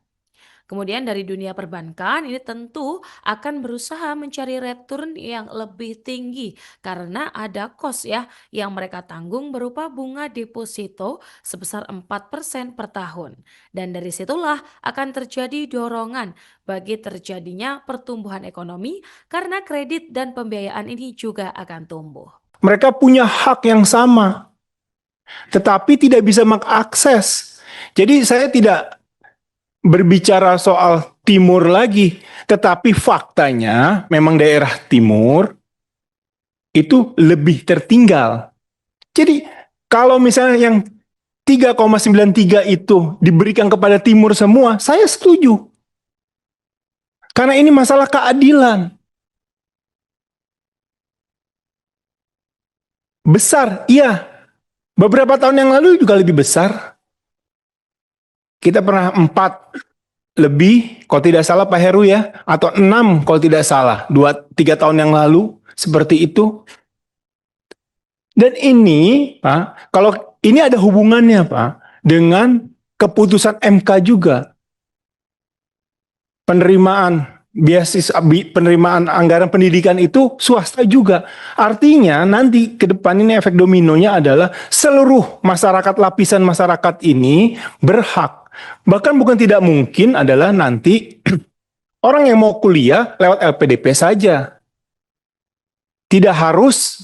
A: Kemudian dari dunia perbankan ini tentu akan berusaha mencari return yang lebih tinggi karena ada cost ya yang mereka tanggung berupa bunga deposito sebesar 4% per tahun. Dan dari situlah akan terjadi dorongan bagi terjadinya pertumbuhan ekonomi karena kredit dan pembiayaan ini juga akan tumbuh.
B: Mereka punya hak yang sama, tetapi tidak bisa mengakses. Jadi saya tidak berbicara soal timur lagi, tetapi faktanya memang daerah timur itu lebih tertinggal. Jadi kalau misalnya yang 3,93 itu diberikan kepada timur semua, saya setuju. Karena ini masalah keadilan. Besar, iya. Beberapa tahun yang lalu juga lebih besar. Kita pernah 4 lebih, kalau tidak salah Pak Heru ya, atau 6 kalau tidak salah, 2-3 tahun yang lalu, seperti itu. Dan ini, Pak, kalau ini ada hubungannya Pak, dengan keputusan MK juga. Penerimaan penerimaan anggaran pendidikan itu swasta juga. Artinya nanti ke depan ini efek dominonya adalah seluruh masyarakat, lapisan masyarakat ini berhak. Bahkan bukan tidak mungkin adalah nanti orang yang mau kuliah lewat LPDP saja. Tidak harus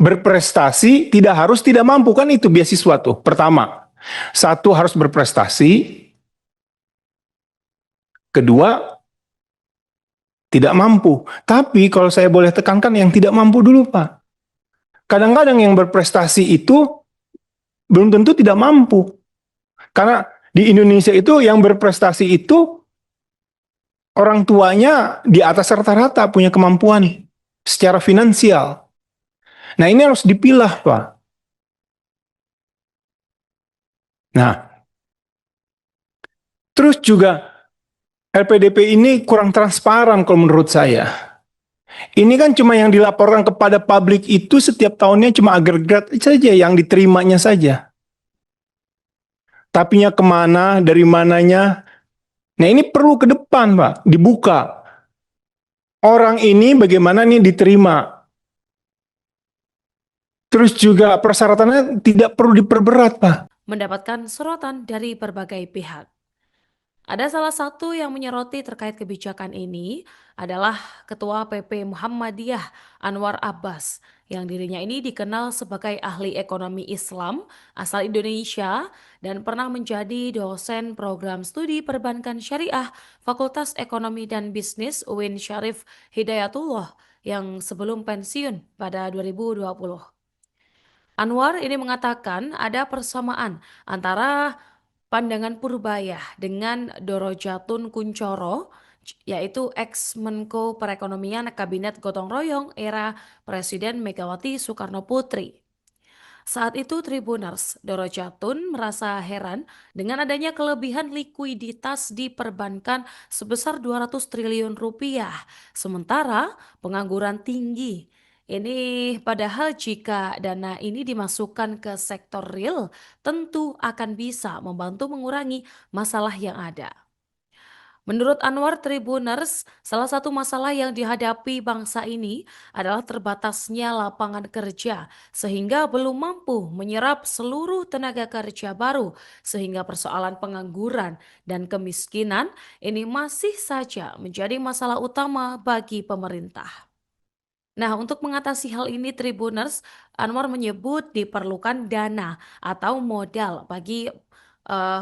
B: berprestasi, tidak harus tidak mampu, kan itu beasiswa tuh. Pertama, satu harus berprestasi, kedua tidak mampu. Tapi kalau saya boleh tekankan yang tidak mampu dulu Pak. Kadang-kadang yang berprestasi itu belum tentu tidak mampu. Karena di Indonesia itu yang berprestasi itu orang tuanya di atas rata-rata punya kemampuan secara finansial. Nah ini harus dipilah Pak. Nah terus juga LPDP ini kurang transparan kalau menurut saya. Ini kan cuma yang dilaporkan kepada publik itu setiap tahunnya cuma agregat saja yang diterimanya saja. Tapinya kemana, dari mananya. Nah ini perlu ke depan Pak, dibuka. Orang ini bagaimana nih diterima. Terus juga persyaratannya tidak perlu diperberat Pak.
A: Mendapatkan sorotan dari berbagai pihak. Ada salah satu yang menyoroti terkait kebijakan ini adalah Ketua PP Muhammadiyah Anwar Abbas yang dirinya ini dikenal sebagai ahli ekonomi Islam asal Indonesia dan pernah menjadi dosen program studi perbankan syariah Fakultas Ekonomi dan Bisnis UIN Syarif Hidayatullah yang sebelum pensiun pada 2020. Anwar ini mengatakan ada persamaan antara pandangan Purbaya dengan Dorojatun Kuncoro, yaitu ex-Menko Perekonomian Kabinet Gotong Royong era Presiden Megawati Soekarno Putri. Saat itu Tribuners Dorojatun merasa heran dengan adanya kelebihan likuiditas di perbankan sebesar 200 triliun rupiah, sementara pengangguran tinggi. Ini padahal jika dana ini dimasukkan ke sektor real, tentu akan bisa membantu mengurangi masalah yang ada. Menurut Anwar Tribuners, salah satu masalah yang dihadapi bangsa ini adalah terbatasnya lapangan kerja, sehingga belum mampu menyerap seluruh tenaga kerja baru, sehingga persoalan pengangguran dan kemiskinan ini masih saja menjadi masalah utama bagi pemerintah. Nah, untuk mengatasi hal ini Tribuners, Anwar menyebut diperlukan dana atau modal bagi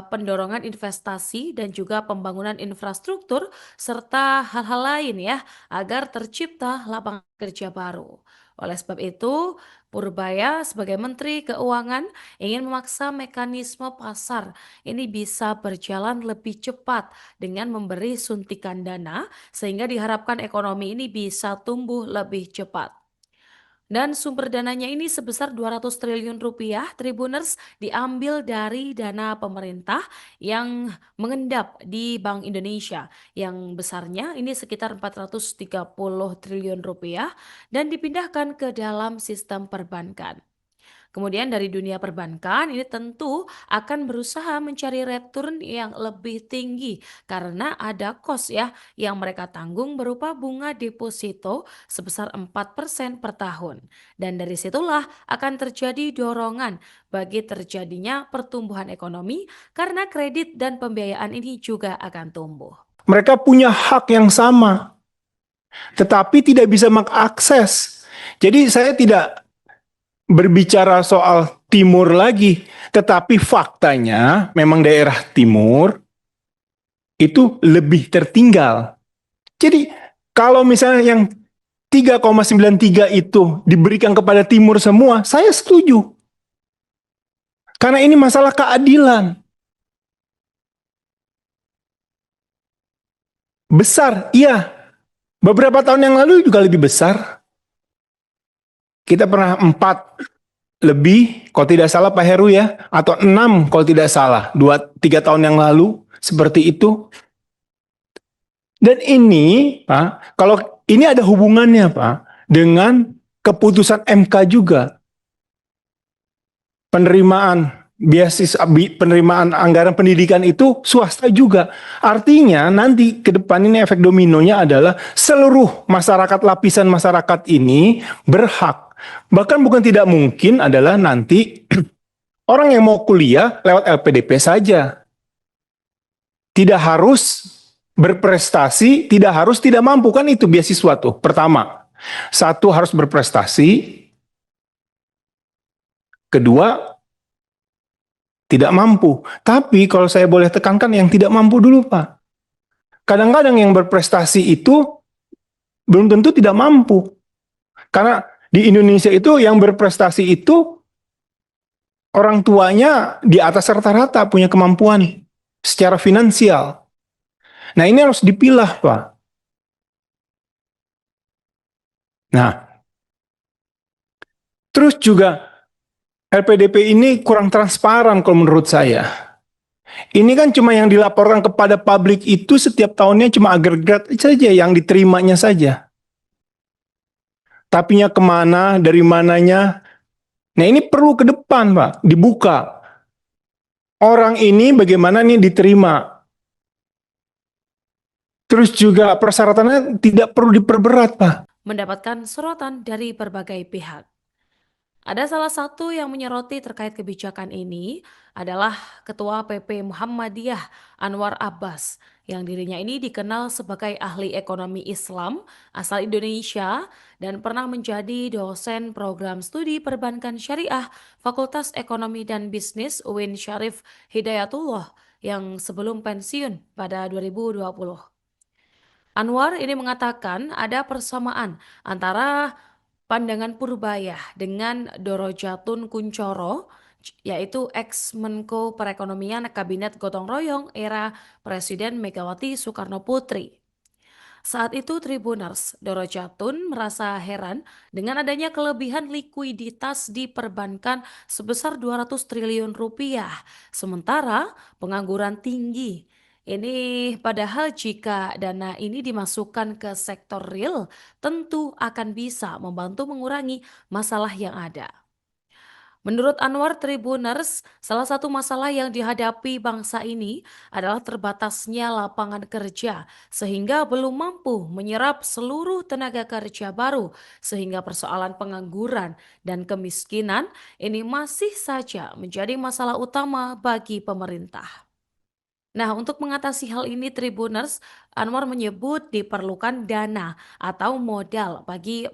A: pendorongan investasi dan juga pembangunan infrastruktur serta hal-hal lain ya agar tercipta lapangan kerja baru. Oleh sebab itu, Purbaya sebagai Menteri Keuangan ingin memaksa mekanisme pasar ini bisa berjalan lebih cepat dengan memberi suntikan dana sehingga diharapkan ekonomi ini bisa tumbuh lebih cepat. Dan sumber dananya ini sebesar 200 triliun rupiah, Tribuners diambil dari dana pemerintah yang mengendap di Bank Indonesia yang besarnya ini sekitar 430 triliun rupiah dan dipindahkan ke dalam sistem perbankan. Kemudian dari dunia perbankan ini tentu akan berusaha mencari return yang lebih tinggi karena ada cost ya yang mereka tanggung berupa bunga deposito sebesar 4% per tahun. Dan dari situlah akan terjadi dorongan bagi terjadinya pertumbuhan ekonomi karena kredit dan pembiayaan ini juga akan tumbuh.
B: Mereka punya hak yang sama, tetapi tidak bisa mengakses. Jadi saya tidak berbicara soal timur lagi, tetapi faktanya memang daerah timur itu lebih tertinggal. Jadi kalau misalnya yang 3,93 itu diberikan kepada timur semua, saya setuju. Karena ini masalah keadilan. Besar, iya. Beberapa tahun yang lalu juga lebih besar. Kita pernah 4 lebih, kalau tidak salah Pak Heru ya, atau 6 kalau tidak salah, 2-3 tahun yang lalu, seperti itu. Dan ini, Pak, kalau ini ada hubungannya Pak, dengan keputusan MK juga. Penerimaan beasiswa, penerimaan anggaran pendidikan itu swasta juga. Artinya nanti ke depan ini efek dominonya adalah seluruh masyarakat, lapisan masyarakat ini berhak. Bahkan bukan tidak mungkin adalah nanti orang yang mau kuliah lewat LPDP saja. Tidak harus berprestasi, tidak harus tidak mampu, kan itu beasiswa tuh. Pertama, satu harus berprestasi, kedua tidak mampu. Tapi kalau saya boleh tekankan yang tidak mampu dulu Pak. Kadang-kadang yang berprestasi itu belum tentu tidak mampu. Karena di Indonesia itu yang berprestasi itu orang tuanya di atas rata-rata punya kemampuan secara finansial. Nah ini harus dipilah Pak. Nah, terus juga LPDP ini kurang transparan kalau menurut saya. Ini kan cuma yang dilaporkan kepada publik itu setiap tahunnya cuma agregat saja yang diterimanya saja. Tapinya kemana, dari mananya. Nah ini perlu ke depan Pak, dibuka. Orang ini bagaimana nih diterima. Terus juga persyaratannya tidak perlu diperberat Pak.
A: Mendapatkan sorotan dari berbagai pihak. Ada salah satu yang menyoroti terkait kebijakan ini adalah Ketua PP Muhammadiyah Anwar Abbas, yang dirinya ini dikenal sebagai ahli ekonomi Islam asal Indonesia dan pernah menjadi dosen program studi perbankan syariah Fakultas Ekonomi dan Bisnis UIN Syarif Hidayatullah yang sebelum pensiun pada 2020. Anwar ini mengatakan ada persamaan antara pandangan Purbaya dengan Dorojatun Kuncoro, yaitu ex-Menko Perekonomian Kabinet Gotong Royong era Presiden Megawati Soekarno Putri. Saat itu Tribuners Dorojatun merasa heran dengan adanya kelebihan likuiditas di perbankan sebesar 200 triliun rupiah, sementara pengangguran tinggi. Ini padahal jika dana ini dimasukkan ke sektor real, tentu akan bisa membantu mengurangi masalah yang ada. Menurut Anwar Tribuners, salah satu masalah yang dihadapi bangsa ini adalah terbatasnya lapangan kerja, sehingga belum mampu menyerap seluruh tenaga kerja baru, sehingga persoalan pengangguran dan kemiskinan ini masih saja menjadi masalah utama bagi pemerintah. Nah, untuk mengatasi hal ini Tribuners, Anwar menyebut diperlukan dana atau modal bagi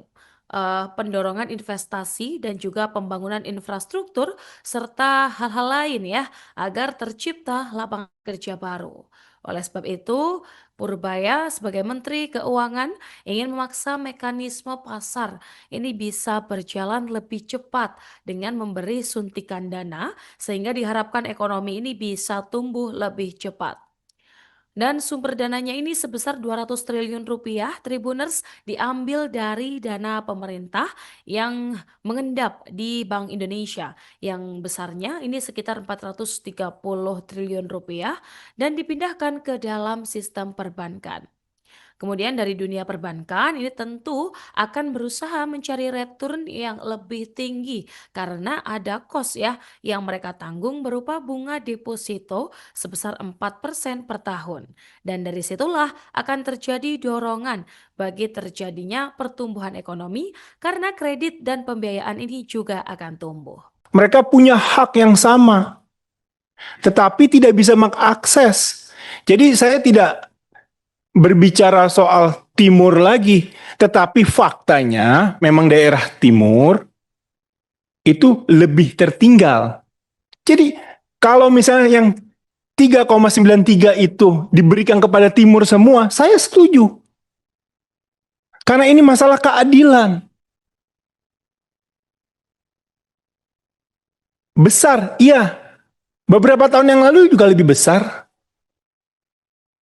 A: pendorongan investasi dan juga pembangunan infrastruktur serta hal-hal lain ya agar tercipta lapangan kerja baru. Oleh sebab itu, Purbaya sebagai Menteri Keuangan ingin memaksa mekanisme pasar ini bisa berjalan lebih cepat dengan memberi suntikan dana sehingga diharapkan ekonomi ini bisa tumbuh lebih cepat. Dan sumber dananya ini sebesar 200 triliun rupiah, Tribuners diambil dari dana pemerintah yang mengendap di Bank Indonesia yang besarnya ini sekitar 430 triliun rupiah dan dipindahkan ke dalam sistem perbankan. Kemudian dari dunia perbankan ini tentu akan berusaha mencari return yang lebih tinggi karena ada cost ya yang mereka tanggung berupa bunga deposito sebesar 4% per tahun. Dan dari situlah akan terjadi dorongan bagi terjadinya pertumbuhan ekonomi karena kredit dan pembiayaan ini juga akan tumbuh.
B: Mereka punya hak yang sama, tetapi tidak bisa mengakses. Jadi saya tidak berbicara soal timur lagi, tetapi faktanya memang daerah timur itu lebih tertinggal. Jadi kalau misalnya yang 3,93 itu diberikan kepada timur semua, saya setuju. Karena ini masalah keadilan. Besar, iya. Beberapa tahun yang lalu juga lebih besar.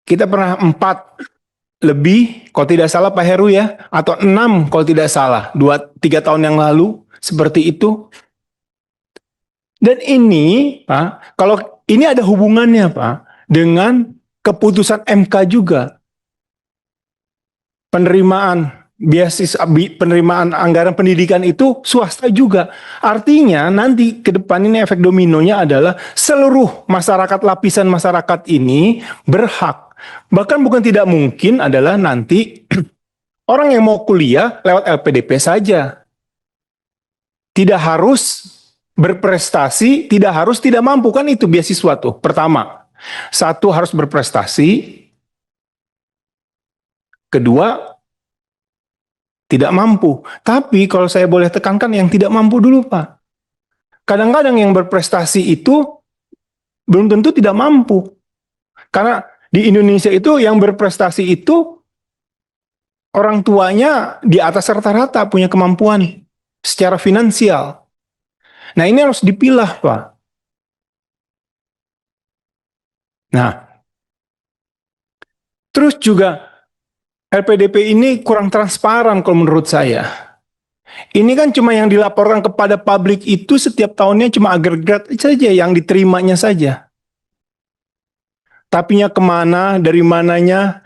B: Kita pernah 4 lebih, kalau tidak salah Pak Heru ya, atau 6 kalau tidak salah, 2-3 tahun yang lalu, seperti itu. Dan ini, Pak, kalau ini ada hubungannya Pak, dengan keputusan MK juga. Penerimaan penerimaan anggaran pendidikan itu swasta juga. Artinya nanti ke depan ini efek dominonya adalah seluruh masyarakat, lapisan masyarakat ini berhak. Bahkan bukan tidak mungkin adalah nanti orang yang mau kuliah lewat LPDP saja. Tidak harus berprestasi, tidak harus tidak mampu, kan itu beasiswa tuh. Pertama, satu harus berprestasi, kedua tidak mampu. Tapi kalau saya boleh tekankan yang tidak mampu dulu Pak. Kadang-kadang yang berprestasi itu belum tentu tidak mampu. Karena di Indonesia itu yang berprestasi itu orang tuanya di atas rata-rata punya kemampuan secara finansial. Nah ini harus dipilah Pak. Nah, terus juga LPDP ini kurang transparan kalau menurut saya. Ini kan cuma yang dilaporkan kepada publik itu setiap tahunnya cuma agregat saja yang diterimanya saja. Tapinya kemana, dari mananya.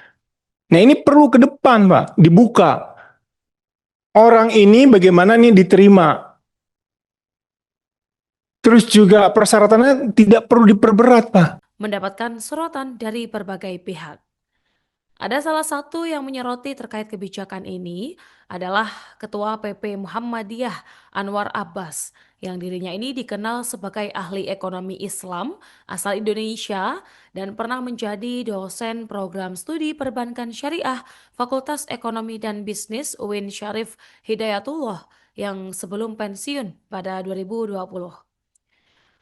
B: Nah ini perlu ke depan Pak, dibuka. Orang ini bagaimana nih diterima. Terus juga persyaratannya tidak perlu diperberat Pak.
A: Mendapatkan sorotan dari berbagai pihak. Ada salah satu yang menyoroti terkait kebijakan ini adalah Ketua PP Muhammadiyah Anwar Abbas, yang dirinya ini dikenal sebagai ahli ekonomi Islam asal Indonesia dan pernah menjadi dosen program studi perbankan syariah Fakultas Ekonomi dan Bisnis UIN Syarif Hidayatullah yang sebelum pensiun pada 2020.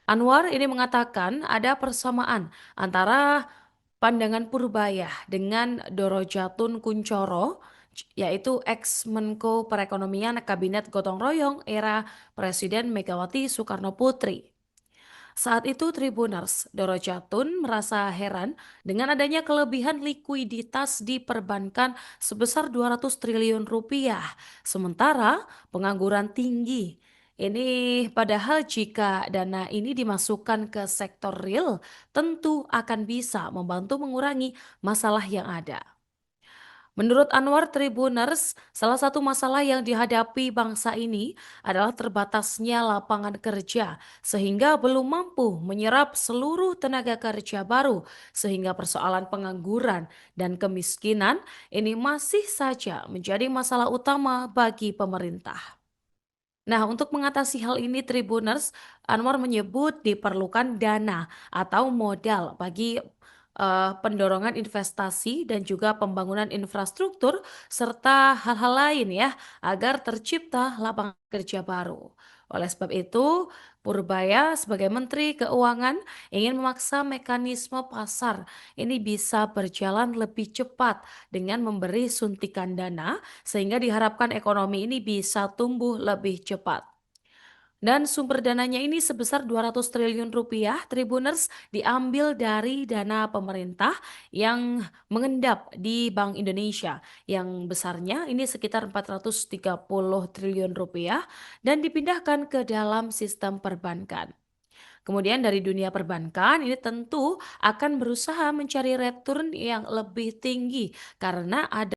A: Anwar ini mengatakan ada persamaan antara pandangan Purbaya dengan Dorojatun Kuncoro, yaitu ex-Menko Perekonomian Kabinet Gotong Royong era Presiden Megawati Soekarno Putri. Saat itu Tribuners Dorojatun merasa heran dengan adanya kelebihan likuiditas di perbankan sebesar 200 triliun rupiah, sementara pengangguran tinggi. Ini padahal jika dana ini dimasukkan ke sektor real, tentu akan bisa membantu mengurangi masalah yang ada. Menurut Anwar Tribuners, salah satu masalah yang dihadapi bangsa ini adalah terbatasnya lapangan kerja, sehingga belum mampu menyerap seluruh tenaga kerja baru, sehingga persoalan pengangguran dan kemiskinan ini masih saja menjadi masalah utama bagi pemerintah. Nah, untuk mengatasi hal ini, Tribuners, Anwar menyebut diperlukan dana atau modal bagi pendorongan investasi dan juga pembangunan infrastruktur serta hal-hal lain ya agar tercipta lapangan kerja baru. Oleh sebab itu, Purbaya sebagai Menteri Keuangan ingin memaksa mekanisme pasar ini bisa berjalan lebih cepat dengan memberi suntikan dana sehingga diharapkan ekonomi ini bisa tumbuh lebih cepat. Dan sumber dananya ini sebesar 200 triliun rupiah, Tribuners, diambil dari dana pemerintah yang mengendap di Bank Indonesia yang besarnya ini sekitar 430 triliun rupiah dan dipindahkan ke dalam sistem perbankan. Kemudian dari dunia perbankan ini tentu akan berusaha mencari return yang lebih tinggi karena ada